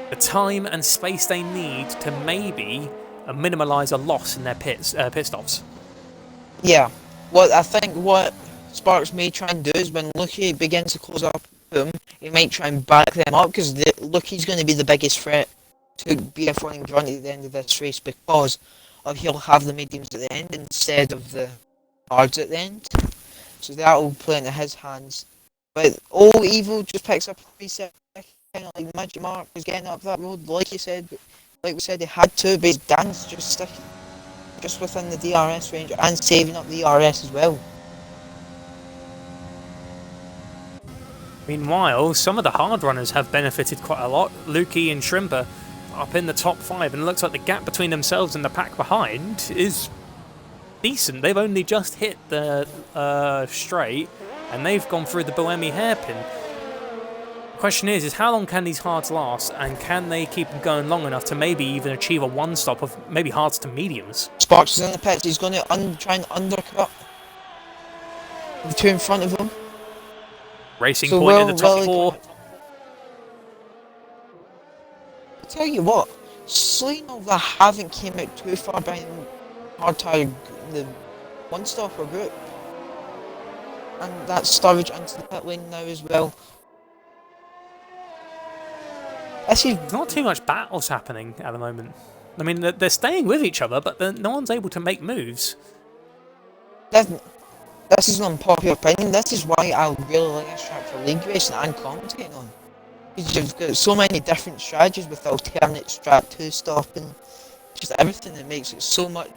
the time and space they need to maybe minimalise a loss in their pit stops. Yeah. Well, I think what Sparks may try and do is when Lucky begins to close up him, he might try and back them up, because Lucky's going to be the biggest threat to BF1 and Grunty at the end of this race, because he'll have the mediums at the end instead of the hards at the end. So that will play into his hands. But Evil just picks up a 3 second, like Magic Mark was getting up that road, like you said. Like we said, he had to, but his Dan's just sticking just within the DRS range and saving up the RS as well. Meanwhile, some of the hard runners have benefited quite a lot. Lukey and Shrimper up in the top 5, and it looks like the gap between themselves and the pack behind is decent. They've only just hit the straight, and they've gone through the Bohemi hairpin. The question is how long can these hards last, and can they keep them going long enough to maybe even achieve a one stop of maybe hards to mediums? Sparks is in the pits. He's going to try and undercut the two in front of him. Racing Point in the top 4. I tell you what, Slaynova haven't came out too far behind hard tire the one stopper group, and that's Sturridge into the pit lane now as well. There's not too much battles happening at the moment. I mean, they're staying with each other, but no one's able to make moves. This is an unpopular opinion. This is why I really like this track for league racing and commentating on. Because you've got so many different strategies with alternate strat 2 stopping, just everything that makes it so much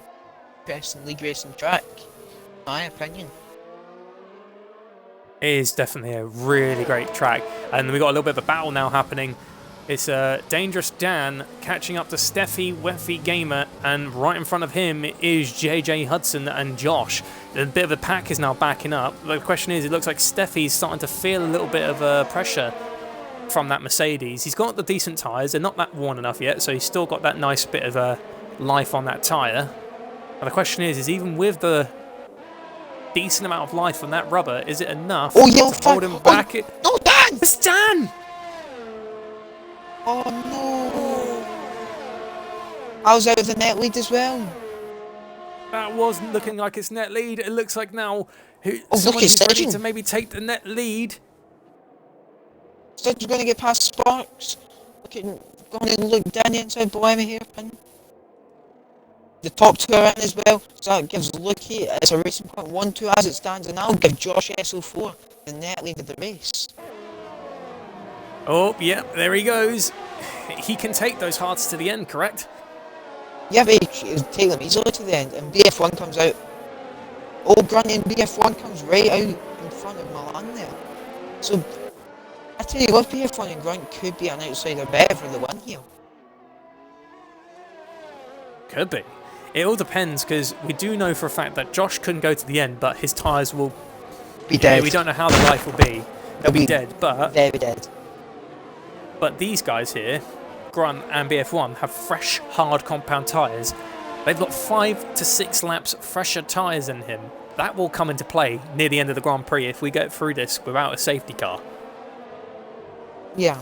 interesting league racing track, in my opinion. It is definitely a really great track, and we've got a little bit of a battle now happening. It's Dangerous Dan catching up to Steffi, Weffy Gamer, and right in front of him is JJ Hudson and Josh. A bit of a pack is now backing up. The question is, it looks like Steffi's starting to feel a little bit of pressure from that Mercedes. He's got the decent tyres, they're not that worn enough yet, so he's still got that nice bit of life on that tyre. But the question is even with the decent amount of life on that rubber, is it enough to hold him back? No, Dan! It's Dan! Oh no! I was out of the net lead as well. That wasn't looking like it's net lead. It looks like now someone who's ready to maybe take the net lead. Sturridge going to get past Sparks. Going to look down the inside Bohemi hairpin. The top 2 are in as well, so that gives Lucky, it's a Racing Point 1-2 as it stands, and that'll give Josh S04 the net lead of the race. Oh, yeah, there he goes. He can take those hards to the end, correct? Yeah, but he'll take them easily to the end, and BF1 comes out. Oh, Grunty and BF1 comes right out in front of Milan there. So, I tell you what, BF1 and Grunt could be an outsider bet for the win here. Could be. It all depends, because we do know for a fact that Josh couldn't go to the end, but his tyres will be dead. Yeah, we don't know how the life will be. They'll be dead, but very dead. But these guys here, Grunt and BF1, have fresh, hard compound tyres. They've got 5 to 6 laps fresher tyres than him. That will come into play near the end of the Grand Prix if we get through this without a safety car. Yeah.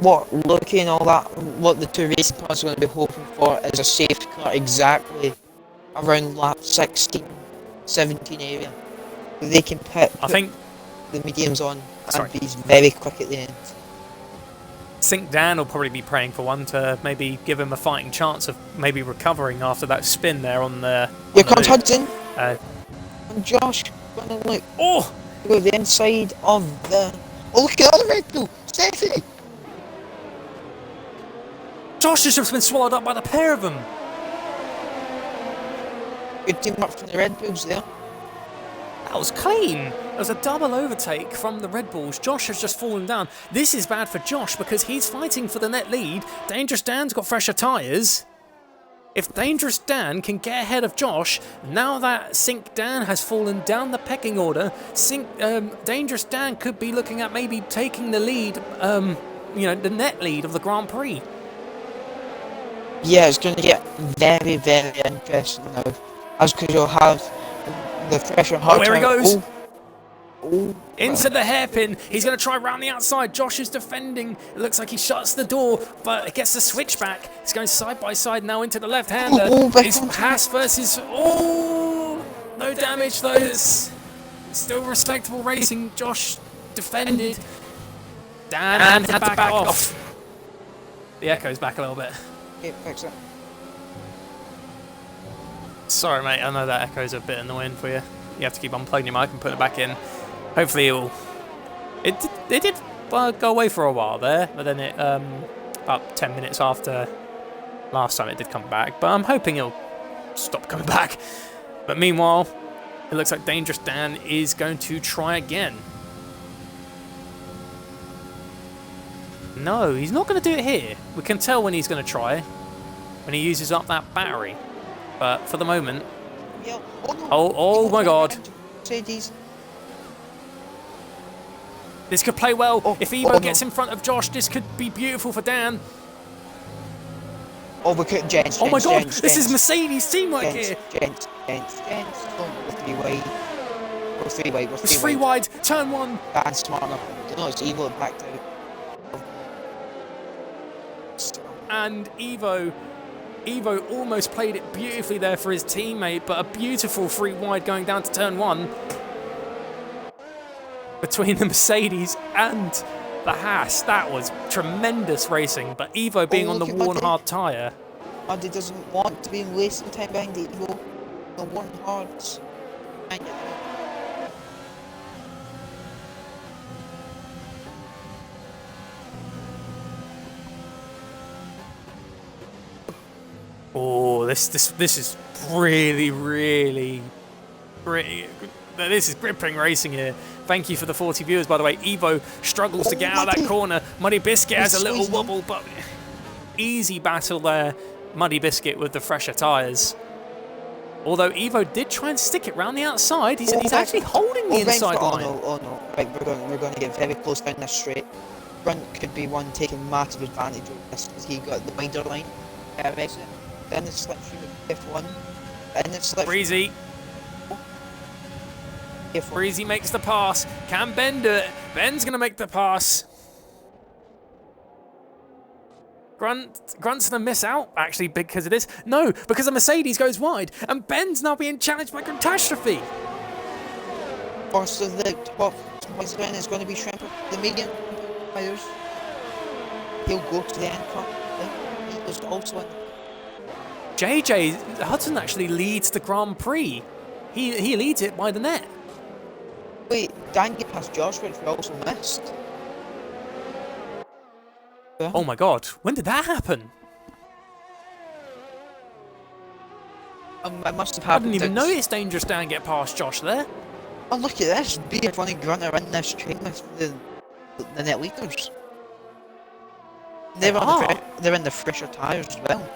Looking all that, what the 2 racing cars are going to be hoping for is a safety car exactly around lap 16, 17 area. They can put the mediums on and be very quick at the end. I think Dan will probably be praying for one to maybe give him a fighting chance of maybe recovering after that spin there on the... Here comes Hudson! And Josh, going to look. Go the inside of the... Oh, look at the other red bull! Stephanie! Josh has just been swallowed up by the pair of them. Good teamwork from the Red Bulls there. That was clean. It was a double overtake from the Red Bulls. Josh has just fallen down. This is bad for Josh because he's fighting for the net lead. Dangerous Dan's got fresher tyres. If Dangerous Dan can get ahead of Josh, now that Sink Dan has fallen down the pecking order, Dangerous Dan could be looking at maybe taking the lead, the net lead of the Grand Prix. Yeah, it's going to get very, very interesting now. As because you'll have the fresher hard here he time. goes. Oh, Into the hairpin. He's going to try round the outside. Josh is defending. It looks like he shuts the door, but it gets the switchback. He's going side by side now into the left-hander. It's Haas versus... Oh! No damage, though. It's still respectable racing. Josh defended. Dan had to back off. The echo's back a little bit. Okay, fix it. Sorry, mate. I know that echo's a bit annoying for you. You have to keep unplugging your mic and put it back in. Hopefully it did go away for a while there, but then it about 10 minutes after last time it did come back. But I'm hoping it'll stop coming back. But meanwhile, it looks like Dangerous Dan is going to try again. No, he's not going to do it here. We can tell when he's going to try, when he uses up that battery. But for the moment... Yeah. Oh my God. Mercedes. This could play well. If Evo gets in front of Josh, this could be beautiful for Dan. Oh, we could Gents. Oh my God, Gents, this is Mercedes teamwork here. Gents. We're three wide. It's three wide, turn one. Dan's smart enough. No, it's Evo backed out. And Evo almost played it beautifully there for his teammate, but a beautiful three wide going down to turn one. Between the Mercedes and the Haas, that was tremendous racing. But Evo being on the worn hard tyre. Muddy doesn't want to be in racing time behind the Evo. The worn hards. Oh, this is really. This is gripping racing here. Thank you for the 40 viewers, by the way. Evo struggles to get out of that corner. Muddy Biscuit has a little wobble, but easy battle there. Muddy Biscuit with the fresher tyres. Although Evo did try and stick it round the outside. He's actually holding the inside line. Oh no. Right, we're going to get very close down this straight. Front could be one taking massive advantage of this because he got the wider line. Exit. Then the slipstream of F1. Then the slipstream. Breezy. Breezy makes the pass. Can Ben do it? Ben's going to make the pass. Grunt's going to miss out, actually, because of this. No, because the Mercedes goes wide, and Ben's now being challenged by Catastrophe. First of the top again is going to be Shrimper, the medium players. He'll go to the end cut. He was also in. JJ Hudson actually leads the Grand Prix. He leads it by the net. Wait, Dan get past Josh, which we also missed. Oh my God, when did that happen? It must have I happened. didn't even notice Dangerous Dan get past Josh there. Oh, look at this. BF1 and Grunt are in this train with the net leaders. They're in the fresher tyres as well.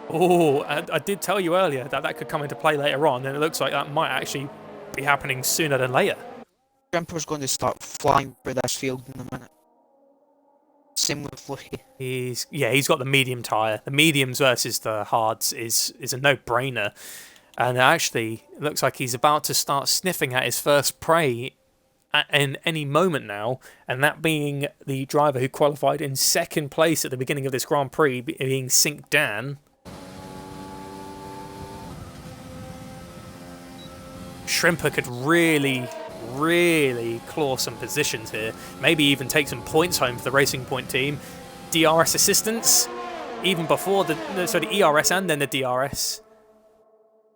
Oh, I did tell you earlier that could come into play later on, and it looks like that might actually be happening sooner than later. Shrimper's going to start flying through this field in a minute. Same with Lucky. He's got the medium tyre. The mediums versus the hards is a no-brainer. And actually, it looks like he's about to start sniffing at his first prey in any moment now, and that being the driver who qualified in second place at the beginning of this Grand Prix, being Sink Dan. Shrimper could really claw some positions here. Maybe even take some points home for the Racing Point team. DRS assistance, even before the ERS and then the DRS.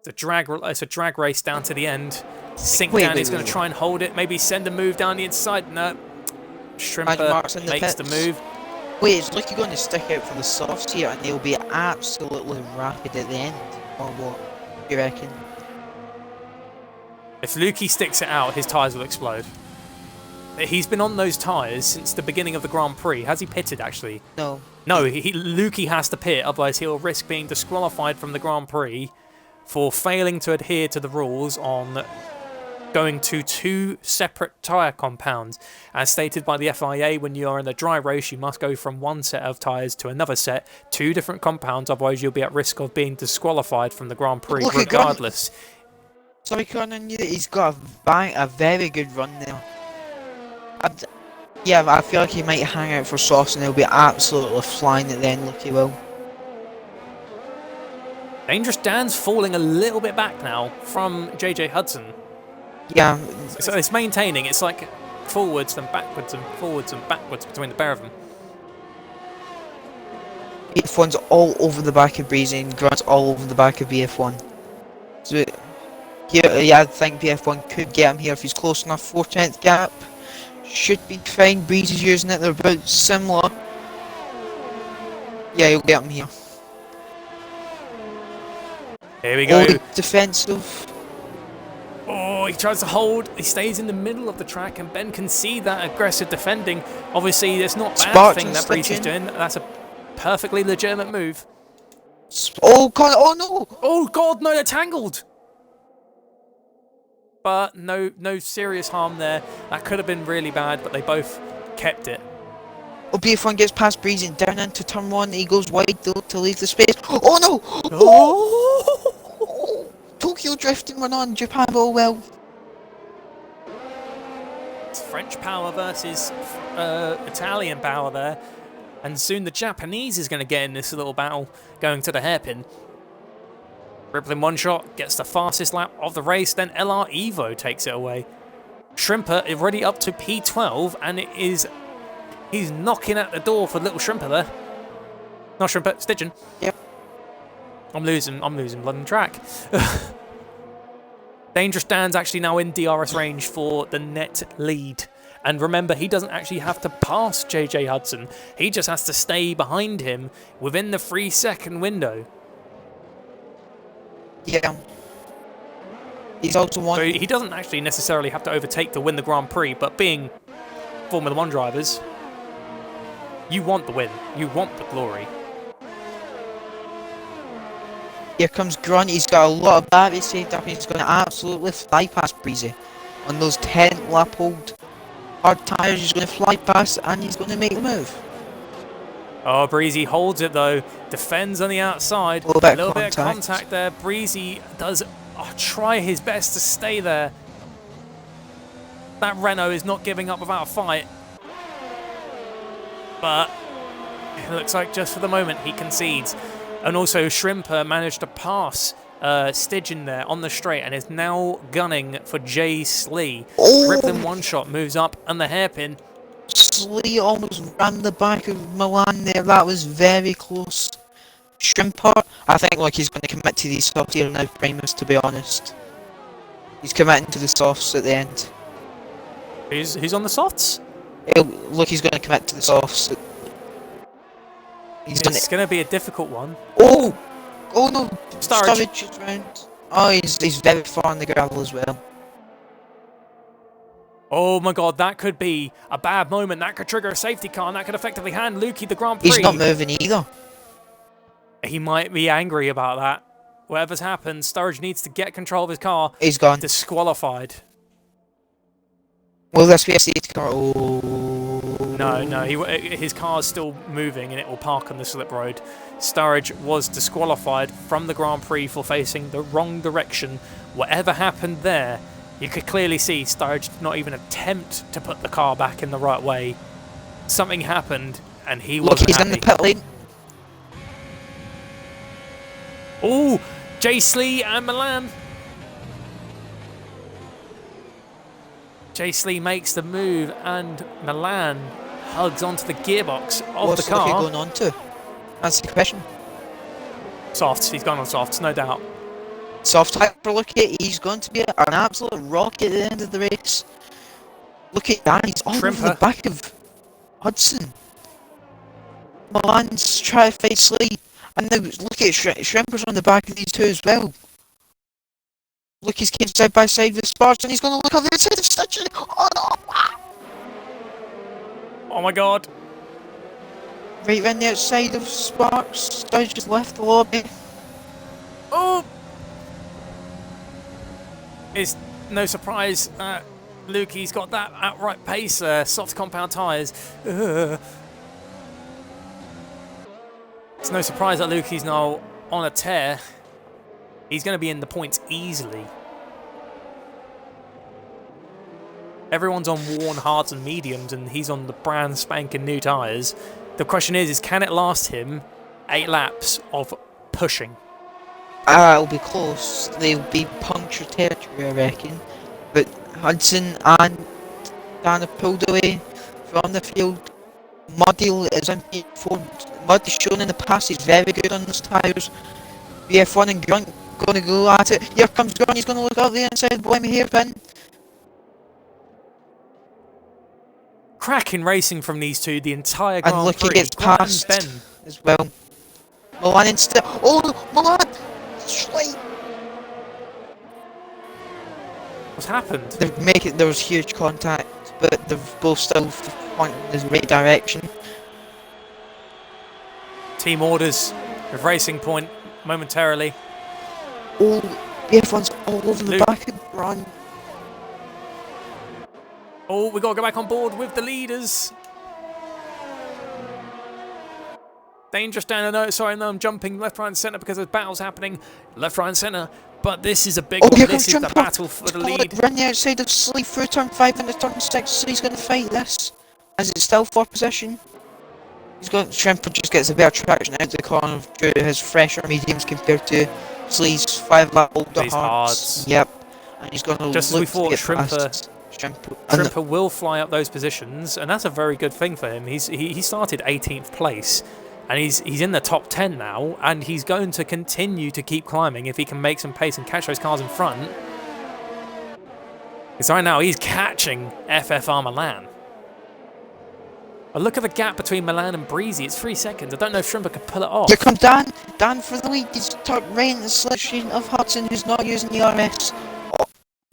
It's a drag race down to the end. Sink Dan is going to try and hold it. Maybe send a move down the inside. No. Shrimper makes the move. Wait, is Lucky going to stick out for the softs here and they'll be absolutely rapid at the end? Or what? You reckon? If Lukey sticks it out, his tyres will explode. He's been on those tyres since the beginning of the Grand Prix. Has he pitted, actually? No. No, Lukey has to pit, otherwise he'll risk being disqualified from the Grand Prix for failing to adhere to the rules on going to 2 separate tyre compounds. As stated by the FIA, when you are in a dry race, you must go from one set of tyres to another set, 2 different compounds, otherwise you'll be at risk of being disqualified from the Grand Prix, regardless. Sorry, Conan, he's got a very good run there. Yeah, I feel like he might hang out for softs and he'll be absolutely flying at the end, Lucky will. Dangerous Dan's falling a little bit back now from JJ Hudson. Yeah. So it's maintaining. It's like forwards and backwards and forwards and backwards between the pair of them. BF1's all over the back of Breezy and Grant's all over the back of BF1. So here, yeah, I think BF1 could get him here if he's close enough. 4/10 gap. Should be fine. Breezy's using it. They're about similar. Yeah, he'll get him here. Here we go. Oh, the defensive. Oh, he tries to hold. He stays in the middle of the track, and Ben can see that aggressive defending. Obviously, it's not a bad thing that Breezy's doing. That's a perfectly legitimate move. Oh god! Oh no! Oh god! No, they're tangled. But no serious harm there. That could have been really bad, but they both kept it. Oh, BF1 gets past Breezy and down into turn 1. He goes wide though to leave the space. Oh no! Oh! Tokyo drifting went on. Japan all well. It's French power versus Italian power there. And soon the Japanese is going to get in this little battle going to the hairpin. Rippling one shot, gets the fastest lap of the race, then LR Evo takes it away. Shrimper is already up to P12, and he's knocking at the door for little Shrimper there. Not Shrimper, Stidgen. Yep. I'm losing London track. Dangerous Dan's actually now in DRS range for the net lead. And remember, he doesn't actually have to pass JJ Hudson. He just has to stay behind him within the 3-second window. Yeah. He's also one. So he doesn't actually necessarily have to overtake to win the Grand Prix, but being Formula 1 drivers, you want the win. You want the glory. Here comes Grunt. He's got a lot of battery saved up. He's going to absolutely fly past Breezy. On those 10 lap hold hard tyres, he's going to fly past and he's going to make the move. Oh, Breezy holds it though. Defends on the outside. A little bit of contact there. Breezy does try his best to stay there. That Renault is not giving up without a fight. But it looks like just for the moment he concedes. And also Shrimper managed to pass Stidgen there on the straight and is now gunning for Jay Slee. Oh. Rippling one shot, moves up and the hairpin. Slee almost ran the back of Milan there. That was very close. Shrimper, I think like he's going to commit to these softs here now, Primus, to be honest. He's committing to the softs at the end. Who's on the softs? Look, he's going to commit to the softs. It's going to be a difficult one. Oh! Oh no! Sturridge is round. Oh, he's very far on the gravel as well. Oh my god, that could be a bad moment. That could trigger a safety car and that could effectively hand Lukey the Grand Prix. He's not moving either. He might be angry about that. Whatever's happened, Sturridge needs to get control of his car. He's gone. Disqualified. Will this be a safety car? Oh. No, his car's still moving and it will park on the slip road. Sturridge was disqualified from the Grand Prix for facing the wrong direction. Whatever happened there, you could clearly see Sturridge did not even attempt to put the car back in the right way. Something happened and he wasn't happy. Look, he's in the pit lane. Oh, Jay Slee and Milan. Jay Slee makes the move and Milan hugs onto the gearbox of the car. What's he going on to? That's the question. Softs, he's gone on softs, no doubt. Soft type for Lucky, he's going to be an absolute rocket at the end of the race. Look at that, he's all over the back of Hudson. Milan's trying to fight Slee. And now look at Shrimper's on the back of these two as well. Look, he's came side by side with Sparks and he's going to look on the inside of Stitcher. Oh no! Oh my god. Right around the outside of Sparks. Sturge just left the lobby. Oh! It's no surprise Lukey's got that outright pace, soft compound tyres. It's no surprise that Lukey's now on a tear. He's going to be in the points easily. Everyone's on worn hards and mediums and he's on the brand spanking new tyres. The question is can it last him 8 laps of pushing? It'll be close. They'll be puncture territory, I reckon. But Hudson and Dan have pulled away from the field. Muddy is in P4. Muddy's shown in the past he's very good on those tyres. BF1 and Grunt going to go at it. Here comes Grunt, he's going to look out the inside, blame me hairpin. Cracking racing from these two the entire And Grand look, he Prix. gets past Ben. as well. Milan instead. Oh, Milan! Slight. What's happened? There was huge contact, but they've both still pointing in the right direction. Team orders with Racing Point momentarily. Oh, BF1's all over the Luke. back of the run. Oh, we got to go back on board with the leaders. Dangerous down. No, sorry, no, I'm jumping left, right, and centre because there's battles happening left, right, and centre. But this is a big one. Here This comes is the Jumper. battle for the lead. Run the outside of Sleep through turn 5 into turn 6, so he's going to fight this. As it's still 4th position. He's got Shrimper just gets a better traction out the corner due to his fresher mediums compared to Slee's 5 lap older These hards. hards. Yep. And he's going to Just as look we thought, to get past Shrimper. Shrimper will fly up those positions, and that's a very good thing for him. He started 18th place, and he's in the top 10 now, and he's going to continue to keep climbing if he can make some pace and catch those cars in front. Because right now he's catching FFR Milan. A look at the gap between Milan and Breezy. It's 3 seconds. I don't know if Shrimper could pull it off. Here comes Dan. Dan for the lead. He's tucked right in the selection of Hudson, who's not using the RS.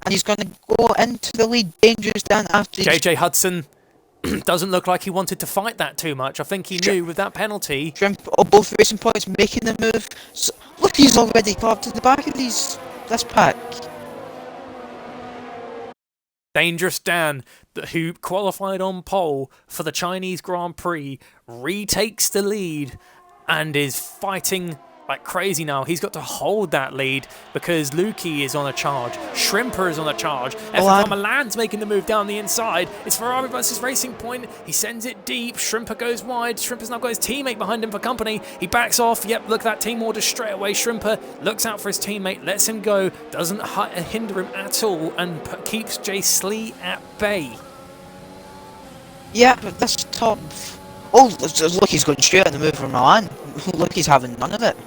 And he's going to go into the lead. Dangerous Dan after JJ Hudson doesn't look like he wanted to fight that too much. I think he knew with that penalty. Shrimp, both Racing Points making the move. So, look, he's already caught to the back of this pack. Dangerous Dan, who qualified on pole for the Chinese Grand Prix, retakes the lead and is fighting like crazy now. He's got to hold that lead because Lukey is on a charge. Shrimper is on a charge. FFR Milan's making the move down the inside. It's Ferrari versus Racing Point. He sends it deep. Shrimper goes wide. Shrimper's now got his teammate behind him for company. He backs off. Yep, look at that team order straight away. Shrimper looks out for his teammate, lets him go, doesn't hinder him at all, and keeps Jay Slee at bay. Yeah, but this top. Oh, look, he's going straight on the move from Milan. Look, he's having none of it.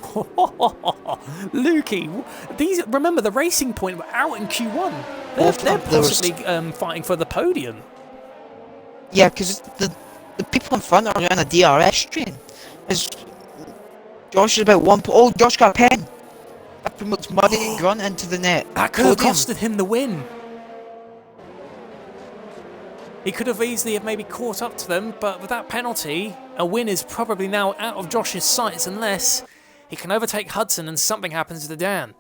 Lukey, remember the Racing Point were out in Q1. They're possibly fighting for the podium. Yeah, because the people in front are on a DRS train. Josh is about 1 point. Oh, Josh got a pen. That promotes Muddy and Grunt into the net. That could have costed him the win. He could have easily have maybe caught up to them, but with that penalty, a win is probably now out of Josh's sights unless he can overtake Hudson and something happens to Dan.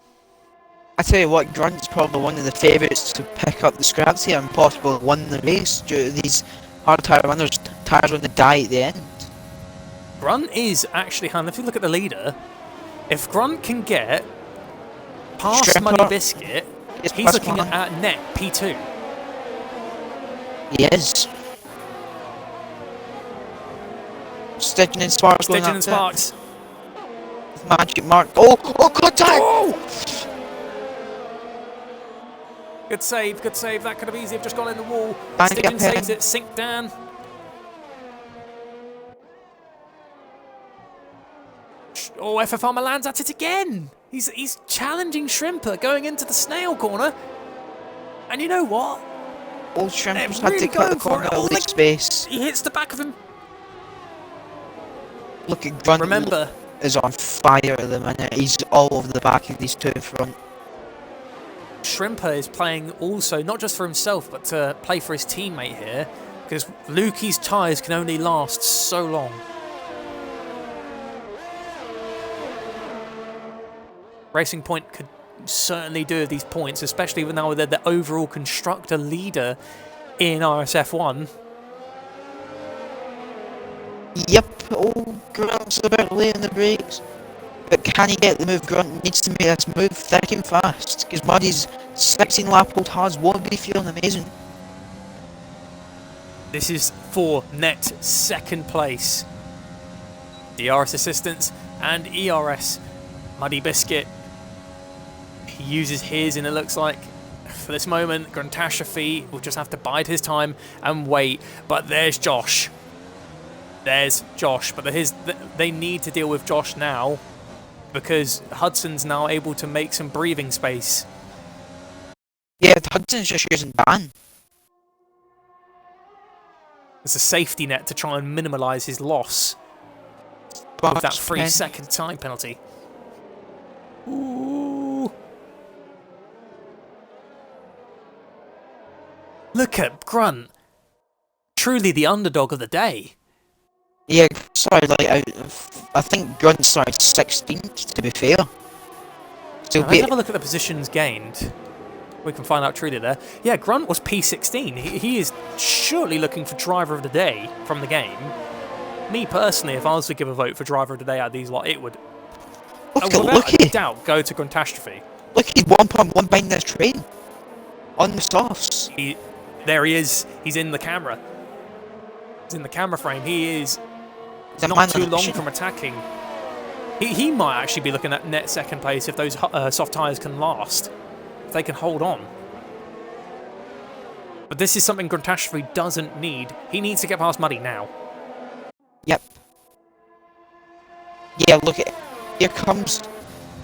I tell you what, Grunt's probably one of the favourites to pick up the scraps here and possibly win the race due to these hard tyre runners. Tyres going to die at the end. Grunt is actually, if you look at the leader, if Grunt can get past Shrimper, Muddy Biscuit, he's looking at net P2. He is. Stitching and Sparks going Stitching and Sparks. Magic mark. Oh, contact! Oh! Good save, good save. That could have easily have just gone in the wall. Stitching saves it. Sink Dan. Oh, FFR Milan's at it again. He's challenging Shrimper going into the snail corner. And you know what? Old Shrimper's had to cut the corner out of space. He hits the back of him. Look at Grunt. Remember, Is on fire at the minute. He's all over the back of these two in front. Shrimper is playing also, not just for himself, but to play for his teammate here, because Lukey's tyres can only last so long. Racing Point could certainly do with these points, especially now they're the overall constructor leader in RSF1. Yep, oh, Grunt's a bit late in the brakes. But can he get the move? Grunt needs to make this move thick and fast, because Muddy's 16 lap old Haas won't be feeling amazing. This is for net second place. DRS assistance and ERS. Muddy Biscuit. He uses his, and it looks like for this moment, Gruntastrophe will just have to bide his time and wait. But there's Josh. There's Josh, but they need to deal with Josh now because Hudson's now able to make some breathing space. Yeah, Hudson's just using ban. It's a safety net to try and minimalise his loss with that 3-second time penalty. Ooh. Look at Grunt. Truly the underdog of the day. Yeah, sorry, like, I think Grunt started 16th, to be fair. So now, let's have a look at the positions gained. We can find out truly there. Yeah, Grunt was P16. He is surely looking for driver of the day from the game. Me personally, if I was to give a vote for driver of the day out of these lot, it would, without a doubt, go to Gruntastrophe. Look, he's 1.1 behind this train. On the softs. There he is. He's in the camera. He's in the camera frame. He is not too long from attacking. He might actually be looking at net second place if those soft tyres can last. If they can hold on. But this is something Gruntastrophe doesn't need. He needs to get past Muddy now. Yep. Yeah, look at... Here comes...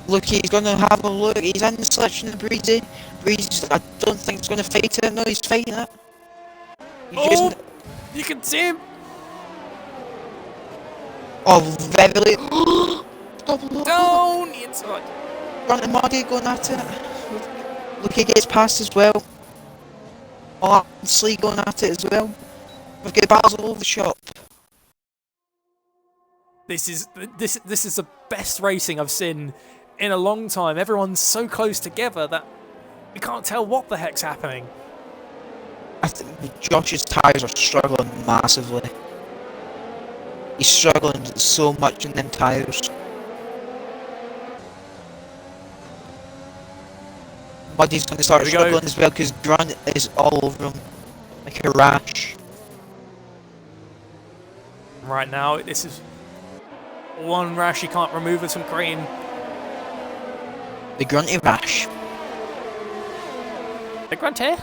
Look, he's going to have a look. He's in the selection of Breezy. Breezy, I don't think he's going to fight it. No, he's fighting it. Oh! You can see him! Oh, very late. Down! Inside. Grunt and Muddy going at it. Look, he gets past as well. Oh, Slee going at it as well. We've got battles all over the shop. This is the best racing I've seen in a long time. Everyone's so close together that you can't tell what the heck's happening. I think Josh's tyres are struggling massively. He's struggling so much in them tyres. Muddy's going to start struggling as well because Grunt is all over him like a rash. Right now, this is one rash you can't remove with some cream. The Grunty rash. The Grunt here?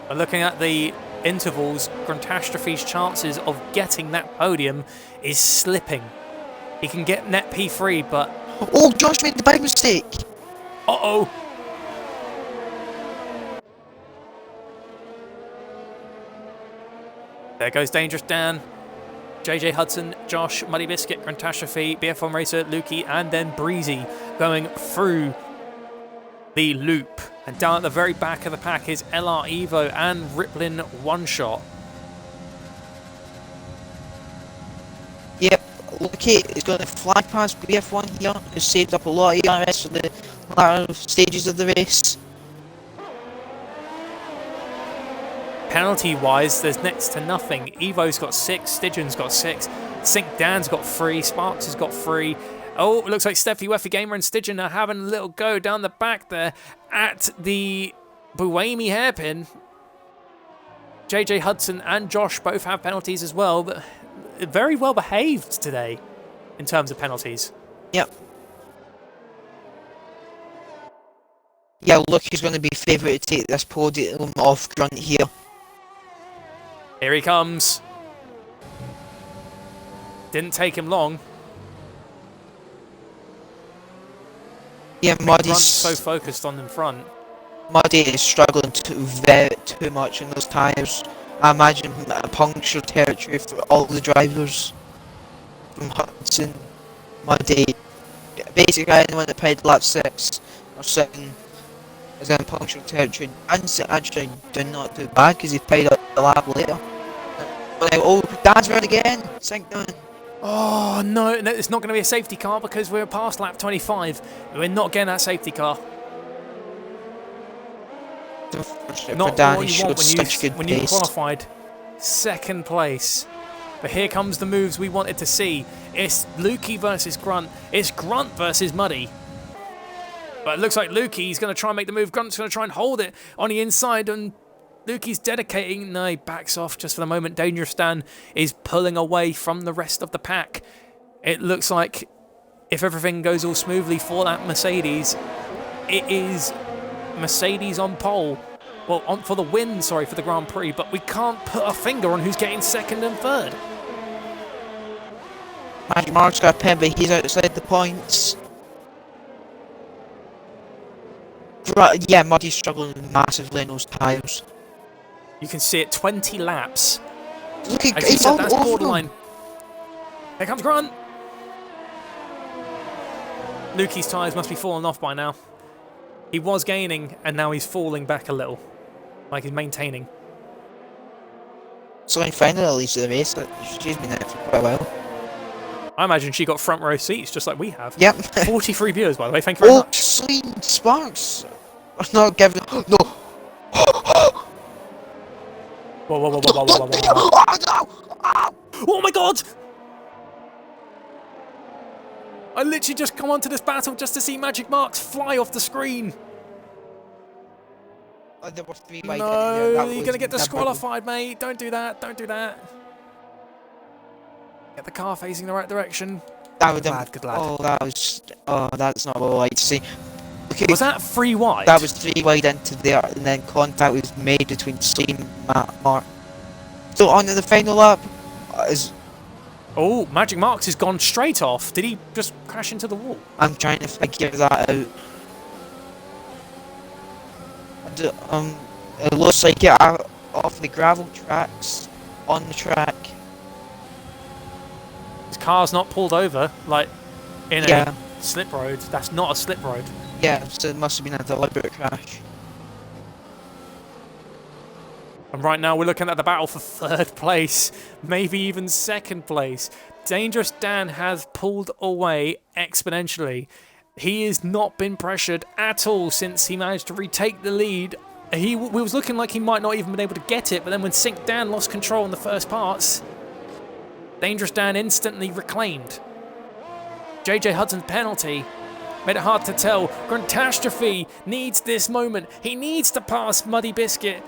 But looking at the intervals, Gruntastrophe's chances of getting that podium is slipping. He can get net P3, but... Oh, Josh made the big mistake! Uh-oh! There goes Dangerous Dan. JJ Hudson, Josh, Muddy Biscuit, Gruntastrophe, BF1 Racer, Lukey, and then Breezy going through the loop. And down at the very back of the pack is LR Evo and Riplin One Shot. Yep, Lukey is going to fly past BF1 here, who's saved up a lot of ERS for the latter stages of the race. Penalty-wise, there's next to nothing. Evo's got 6, Stygian's got 6, Sync Dan's got 3, Sparks has got 3. Oh, it looks like Steffi Weffy Gamer and Stygian are having a little go down the back there at the Buemi hairpin. JJ Hudson and Josh both have penalties as well, but very well behaved today in terms of penalties. Yep. Yeah, look, he's going to be favourite to take this podium off Grunt here. Here he comes. Didn't take him long. Yeah, Muddy's Grunt's so focused on in front. Muddy is struggling too much in those tyres. I imagine a puncture territory for all the drivers. from Hudson, Muddy. Basically, anyone that paid lap 6 or 7 is in punctual territory. And actually, do not do bad because he paid up the lap later. But oh, Dan's red again! Sink down. Oh no, it's not going to be a safety car because we're past lap 25. We're not getting that safety car. Not Dan, what you want when you qualified second place. But here comes the moves we wanted to see. It's Lukey versus Grunt. It's Grunt versus Muddy. But it looks like Lukey's going to try and make the move. Grunt's going to try and hold it on the inside, and Lukey's dedicating. No, he backs off just for the moment. Dangerous Dan is pulling away from the rest of the pack. It looks like if everything goes all smoothly for that Mercedes, it is Mercedes on pole. Well, for the win, sorry, for the Grand Prix, but we can't put a finger on who's getting second and third. Magic Mark's got a pen, but he's outside the points. Yeah, Muddy's struggling massively in those tyres. You can see it, 20 laps. Look at As you said, that's borderline. Here comes Grunt. Lukey's tyres must be falling off by now. He was gaining, and now he's falling back a little. Like he's maintaining. So in final, at least, of the race, she's been there for quite a while. I imagine she got front row seats, just like we have. Yep. 43 viewers, by the way, thank you very much. Sweet Sparks! Not giving... No! Whoa, whoa, whoa, whoa, whoa, whoa, whoa, whoa. Oh my god! I literally just come onto this battle just to see Magic Marks fly off the screen. There were 3 No, you're going to get disqualified, mate. Don't do that. Don't do that. Get the car facing the right direction. Good lad, good lad. Oh, that was... Oh, that's not what I like to see. Okay, Was that 3 wide? that was 3 wide into there, and then contact was made between Slim and Mark. So on to the final lap is... Oh, Magic Marks has gone straight off. Did he just crash into the wall? I'm trying to figure that out. It looks like it off the gravel tracks, on the track. His car's not pulled over, like, in Yeah. a slip road. That's not a slip road. Yeah, so it must have been a deliberate crash. And right now we're looking at the battle for third place, maybe even second place. Dangerous Dan has pulled away exponentially. He has not been pressured at all since he managed to retake the lead. We was looking like he might not even been able to get it, but then when Sync Dan lost control in the first parts, Dangerous Dan instantly reclaimed. JJ Hudson's penalty made it hard to tell. Gruntastrophe needs this moment. He needs to pass Muddy Biscuit,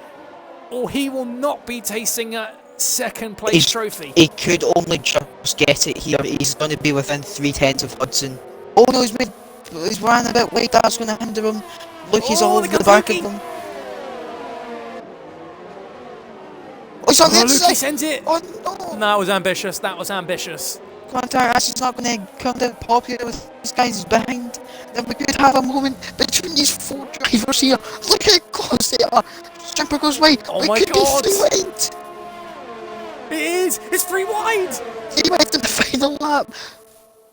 or he will not be tasting a second place trophy. He could only just get it here. He's going to be within 3/10 of Hudson. Oh no, he's ran a bit late. That's going to hinder him. Look, he's all over the back of him. Oh, he's on the inside. He sends it. Oh no! That was ambitious. That was ambitious. Contact Ash is not going to come down popular with these guys behind. Then we could have a moment between these 4 drivers here. Look how close they are. Jumper goes wide. Oh my god! Be 3 wide. It is. It's 3 wide. 3 wide in the final lap.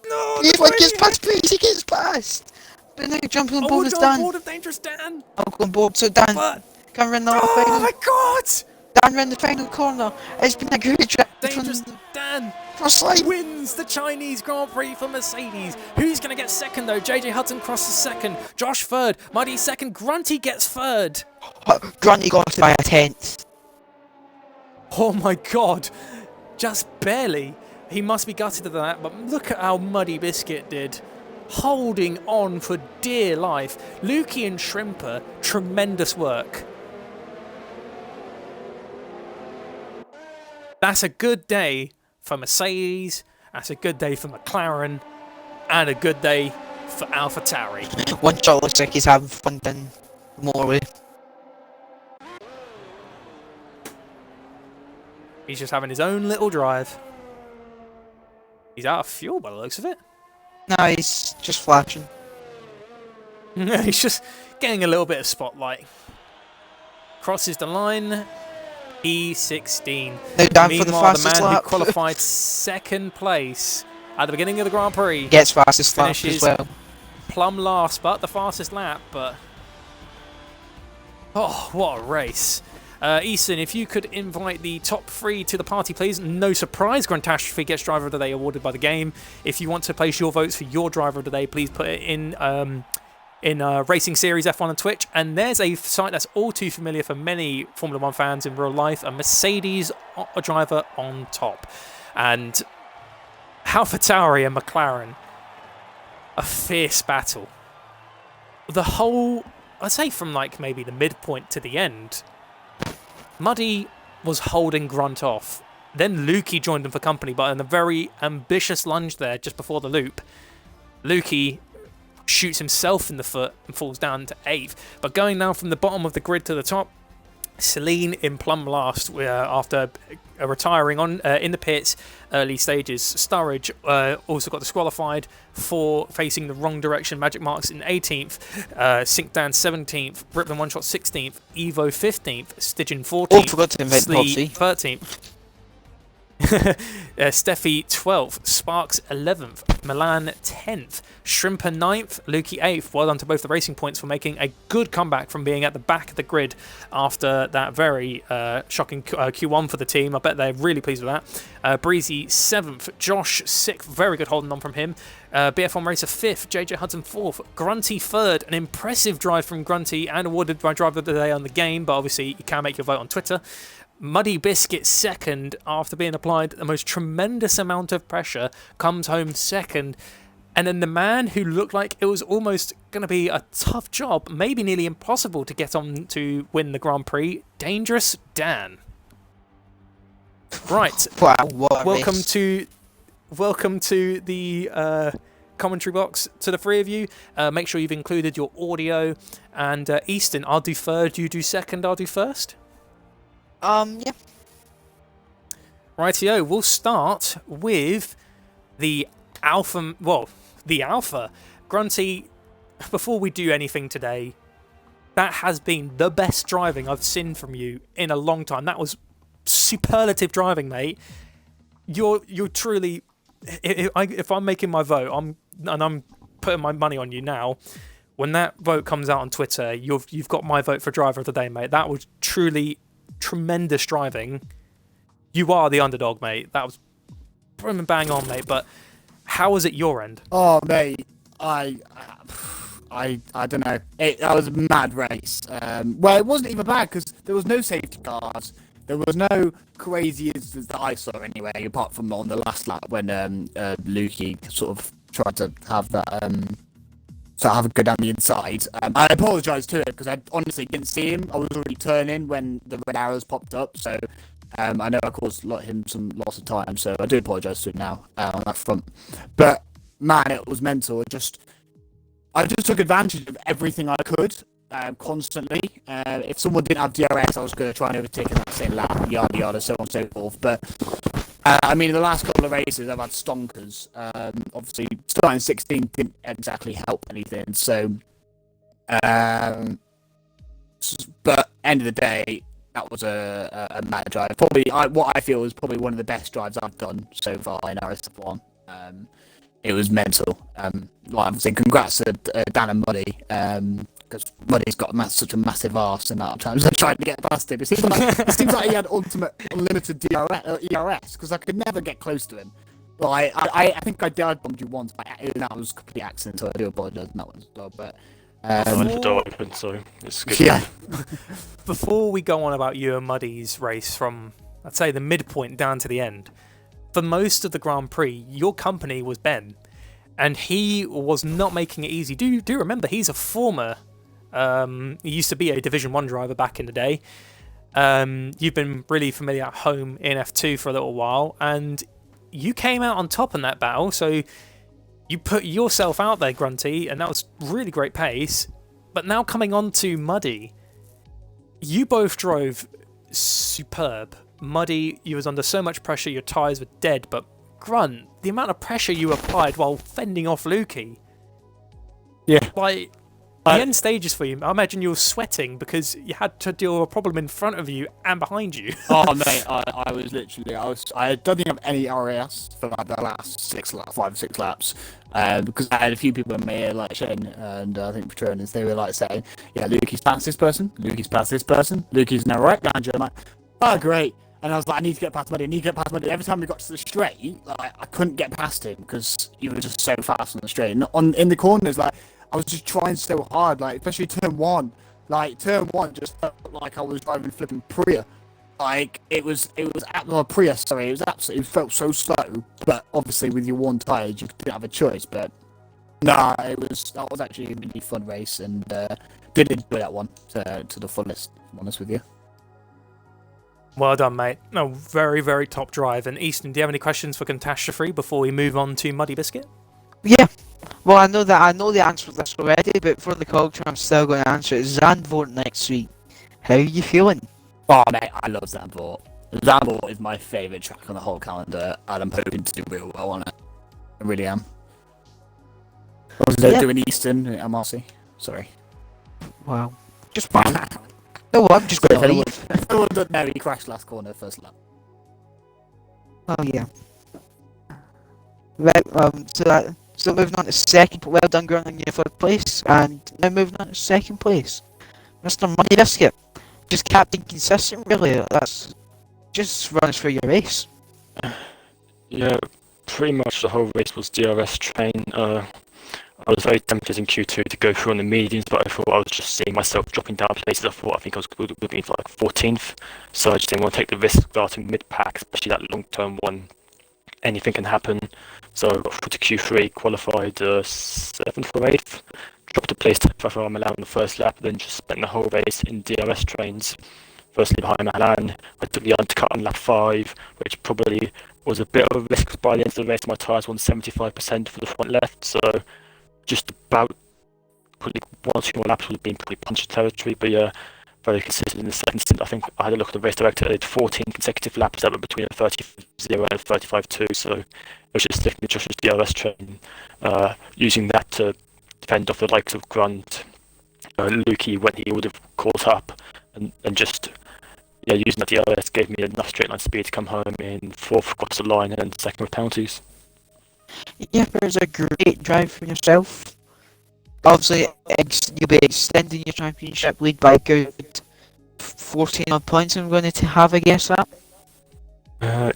No. If one gets past, please, he gets past. But now jumping on board is Dan. board of Dangerous Dan. I'll go on board. So Dan, But, come run the oh final. my god! Dan ran the final corner. It's been a great trip. Dangerous Dan Cross line. wins the Chinese Grand Prix for Mercedes. Who's going to get second though? JJ Hudson crosses second. Josh third. Muddy second. Grunty gets third. Grunty got it by a 10th. Oh my god. Just barely. He must be gutted at that, but look at how Muddy Biscuit did. Holding on for dear life. Lukey and Shrimper, tremendous work. That's a good day for Mercedes, that's a good day for McLaren, and a good day for AlphaTauri. One shot looks like he's having fun then more with. He's just having his own little drive. He's out of fuel by the looks of it. No, he's just flashing. He's just getting a little bit of spotlight. Crosses the line. E16. Now down for the Meanwhile, fastest the man lap. who qualified second place at the beginning of the Grand Prix. Gets fastest lap as Finishes well. plumb last, but the fastest lap. But oh, what a race! Easton, if you could invite the top 3 to the party, please. No surprise, Grantastrophe gets Driver of the Day awarded by the game. If you want to place your votes for your Driver of the Day, please put it in Racing Series F1 on Twitch. And there's a site that's all too familiar for many Formula 1 fans in real life, a Mercedes driver on top. And AlphaTauri and McLaren, a fierce battle. The whole, I'd say from like maybe the midpoint to the end, Muddy was holding Grunt off. Then Lukey joined them for company, but in a very ambitious lunge there just before the loop, Lukey shoots himself in the foot and falls down to 8th. But going now from the bottom of the grid to the top, Celine in plumb last after retiring on in the pits early stages. Sturridge also got disqualified for facing the wrong direction. Magic Marks in 18th, Sinkdan 17th, Ripman One Shot 16th, Evo 15th, Stygian 14th, Oh, forgot to invite Slee Popsy. 13th. Steffi 12th, Sparks 11th, Milan 10th, Shrimper 9th, Lukey 8th. Well done to both the Racing Points for making a good comeback from being at the back of the grid after that very shocking Q1 for the team. I bet they're really pleased with that. Breezy 7th, Josh 6th, very good holding on from him. BF1 Racer 5th, JJ Hudson 4th, Grunty 3rd, an impressive drive from Grunty and awarded by Driver of the Day on the game, but obviously you can make your vote on Twitter. Muddy Biscuit 2nd after being applied the most tremendous amount of pressure, comes home 2nd. And then the man who looked like it was almost going to be a tough job, maybe nearly impossible to get on to win the Grand Prix, Dangerous Dan. Right. Wow, what a welcome race. to the commentary box to the 3 of you. Make sure you've included your audio. And Easton, I'll do 3rd, you do 2nd, I'll do 1st. Yeah. Rightio, we'll start with the Alpha. Well, the Alpha. Grunty, before we do anything today, that has been the best driving I've seen from you in a long time. That was superlative driving, mate. You're truly. If I'm making my vote, I'm putting my money on you now. When that vote comes out on Twitter, you've got my vote for Driver of the Day, mate. That was truly tremendous driving. You are the underdog, mate. That was brim and bang on, mate. But how was it your end? Oh, mate, I don't know. That was a mad race. Well, it wasn't even bad because there was no safety cars. There was no crazy incidents that I saw anyway, apart from on the last lap when Lukey sort of tried to have that have a go down the inside. I apologise to him because I honestly didn't see him. I was already turning when the red arrows popped up, so I know I caused him some loss of time, so I do apologise to him now on that front. But man, it was mental. I just took advantage of everything I could constantly. If someone didn't have DRS, I was going to try and overtake in that same lap, yada yada, so on and so forth. But I mean, in the last couple of races, I've had stonkers. Obviously, starting 16 didn't exactly help anything. So, but end of the day, that was a mad drive. Probably, what I feel is probably one of the best drives I've done so far in RSF1. It was mental. Obviously, congrats to Dan and Muddy, because Muddy's got such a massive arse, and that times I tried to get past him. It seems like he had unlimited ERS, because I could never get close to him. Well, I think I dive bombed you once, but that was a complete accident, so I do apologise on that one as well. But the door open, so it's good. yeah. Before we go on about you and Muddy's race from, I'd say, the midpoint down to the end, for most of the Grand Prix, your company was Ben, and he was not making it easy. Do remember, he's a former, he used to be a Division 1 driver back in the day. You've been really familiar at home in F2 for a little while, and you came out on top in that battle, so you put yourself out there, Grunty, and that was really great pace. But now coming on to Muddy, you both drove superb. Muddy, you was under so much pressure, your tyres were dead, but Grunt, the amount of pressure you applied while fending off Lukey. Yeah. Like, The end stages for you, I imagine you were sweating because you had to deal with a problem in front of you and behind you. Oh mate, I was literally I don't think I have any RAS for like the last 5 or 6 laps, because I had a few people in my ear like Shane and I think Patronus, they were like saying, yeah, Lukey's past this person, Lukey's past this person, Lukey's now right behind you. I'm like, oh great, and I was like, I need to get past Muddy, I need to get past Muddy. Every time we got to the straight, like I couldn't get past him because he was just so fast on the straight. And in the corners, like I was just trying so hard, like especially turn 1. Like turn 1 just felt like I was driving flipping Prius. Like it was Prius. Sorry, it was absolutely. It felt so slow. But obviously, with your worn tyres, you didn't have a choice. But nah, that was actually a really fun race, and did enjoy that one to the fullest. If I'm honest with you. Well done, mate. No, very, very top drive. And Easton, do you have any questions for Catastrophe before we move on to Muddy Biscuit? Yeah. Well, I know the answer to this already, but for the culture, I'm still going to answer it. Zandvoort next week. How are you feeling? Oh mate, I love Zandvoort. Zandvoort is my favourite track on the whole calendar, and I'm hoping to do real well on it. I really am. What was I doing Eastern at MRC? Sorry. Wow. Just fine. No, I'm just going to leave. If anyone doesn't know, he crashed last corner, first lap. Oh yeah. Right. So moving on to second. Well done, Grant, in your third place, and now moving on to second place, Mr. Muddy Biscuit. Just kept inconsistent, really. That's just runs through your race. Yeah, pretty much the whole race was DRS train. I was very tempted in Q2 to go through on the mediums, but I thought I was just seeing myself dropping down places. I think I was going to be like 14th, so I just didn't want to take the risk starting mid-pack, especially that long-term one. Anything can happen. So I got through to Q3, qualified 7th or 8th, dropped a place to I'm allowed on the first lap, then just spent the whole race in DRS trains. Firstly behind Milan, I took the undercut on lap 5, which probably was a bit of a risk. By the end of the race, my tyres won 75% for the front left, so just about probably 1 or 2 more laps would have been probably punched territory, but yeah, very consistent in the second stint. I think I had a look at the race director, I did 14 consecutive laps that were between a 35.0 and a 35.2, so it was just sticking to Josh's DRS train, using that to defend off the likes of Grunt, Lukey when he would have caught up, and just using that DRS gave me enough straight line speed to come home in 4th across the line and 2nd with penalties. Yeah, it was a great drive for yourself. Obviously, you'll be extending your championship lead by a good 14 odd points. I'm going to have a guess at. I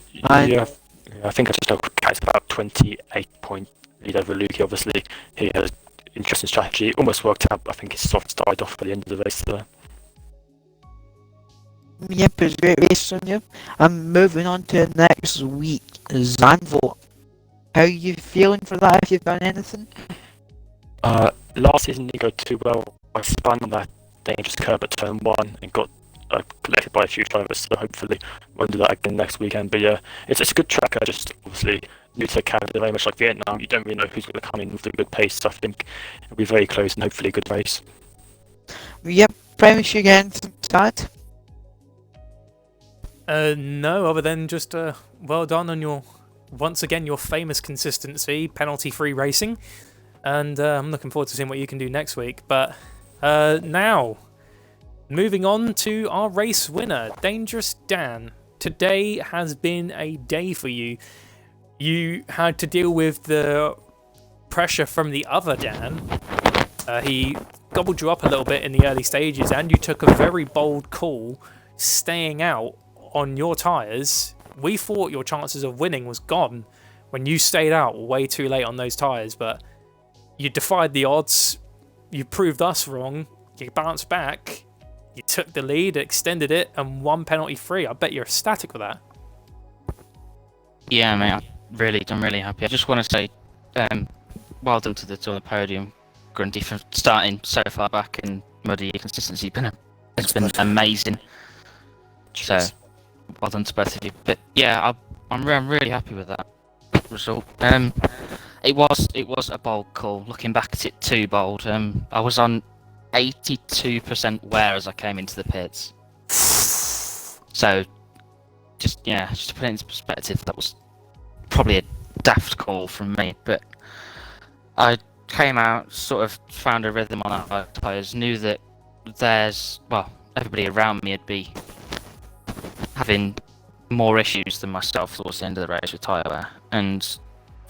think I just know it's about 28 point lead over Lukey. Obviously, he has interesting strategy. Almost worked out. I think his soft died off by the end of the race there. Yep, it was a great race from you. I'm moving on to next week, Zandvoort. How are you feeling for that? Have you done anything? Last season didn't go too well. I spun on that dangerous curve at turn 1 and got collected by a few drivers, so hopefully won't do that again next weekend. But yeah, it's a good track. I just obviously new to Canada, very much like Vietnam, you don't really know who's going to come in with a good pace, so I think it'll be very close and hopefully a good race. Yep, promise you again, sad. No, other than just well done on your famous consistency, penalty-free racing, and I'm looking forward to seeing what you can do next week. But now, moving on to our race winner, Dangerous Dan. Today has been a day for you. You had to deal with the pressure from the other Dan. He gobbled you up a little bit in the early stages, and you took a very bold call, staying out on your tyres. We thought your chances of winning was gone when you stayed out way too late on those tyres, but you defied the odds, you proved us wrong, you bounced back, you took the lead, extended it, and won penalty free. I bet you're ecstatic with that. Yeah, mate, I'm really happy. I just want to say, well done to the podium, Grundy, for starting so far back in Muddy. Your consistency has been amazing. So, well done to both of you. But yeah, I'm really happy with that result. It was a bold call. Looking back at it, too bold. I was on 82% wear as I came into the pits. So, just to put it into perspective, that was probably a daft call from me. But I came out, sort of found a rhythm on our tyres, knew that everybody around me would be having more issues than myself towards the end of the race with tyre wear, and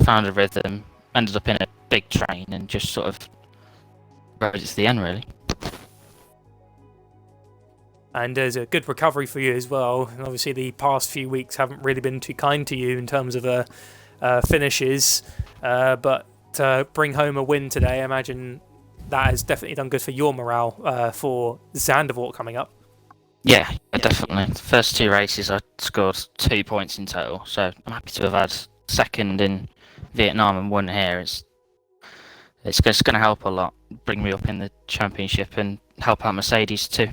found a rhythm, ended up in a big train, and just sort of rode it to the end, really. And there's a good recovery for you as well. And obviously, the past few weeks haven't really been too kind to you in terms of finishes, but bring home a win today, I imagine that has definitely done good for your morale for Zandvoort coming up. Yeah, definitely. The first 2 races I scored 2 points in total, so I'm happy to have had second in Vietnam and 1 here. It's going to help a lot, bring me up in the championship and help out Mercedes too.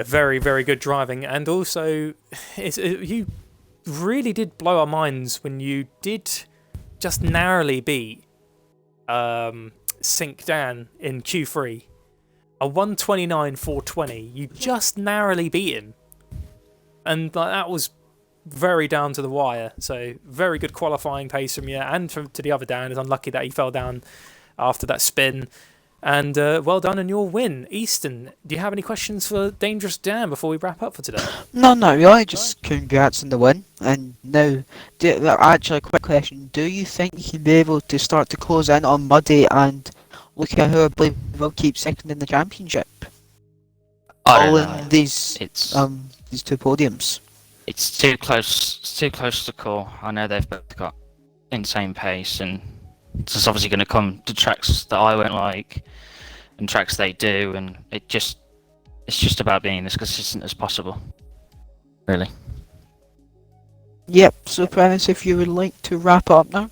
Very, very good driving, and also you really did blow our minds when you did just narrowly beat Sink Dan in Q3. A 129.420. You just narrowly beat him, and that was very down to the wire. So very good qualifying pace from you, and to the other Dan. It's unlucky that he fell down after that spin. And well done on your win. Easton, do you have any questions for Dangerous Dan before we wrap up for today? No, not really. Just congrats on the win. And now, actually, a quick question. Do you think you can be able to start to close in on Muddy and look at who I believe will keep second in the championship? I All don't know. in these 2 podiums. It's too close. It's too close to call. I know they've both got insane pace, and it's obviously going to come to tracks that I won't like and tracks they do, and it's just about being as consistent as possible, really. Yep. So, Prentice, if you would like to wrap up now.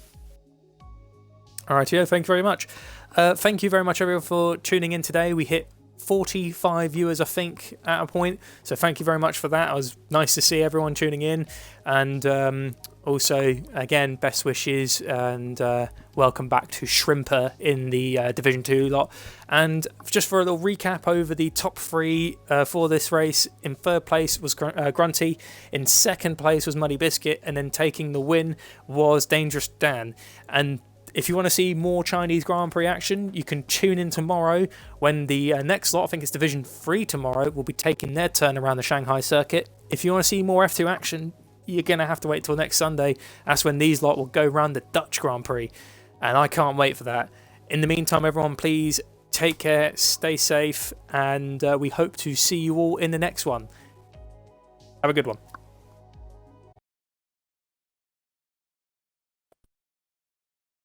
Alright, yeah, thank you very much. Thank you very much, everyone, for tuning in today. We hit 45 viewers, I think, at a point. So thank you very much for that. It was nice to see everyone tuning in. And also, again, best wishes and welcome back to Shrimper in the Division 2 lot. And just for a little recap over the top 3 for this race, in 3rd place was Grunty, in 2nd place was Muddy Biscuit, and then taking the win was Dangerous Dan. And if you want to see more Chinese Grand Prix action, you can tune in tomorrow when the next lot, I think it's Division 3 tomorrow, will be taking their turn around the Shanghai circuit. If you want to see more F2 action, you're going to have to wait till next Sunday. That's when these lot will go around the Dutch Grand Prix. And I can't wait for that. In the meantime, everyone, please take care, stay safe, and we hope to see you all in the next one. Have a good one.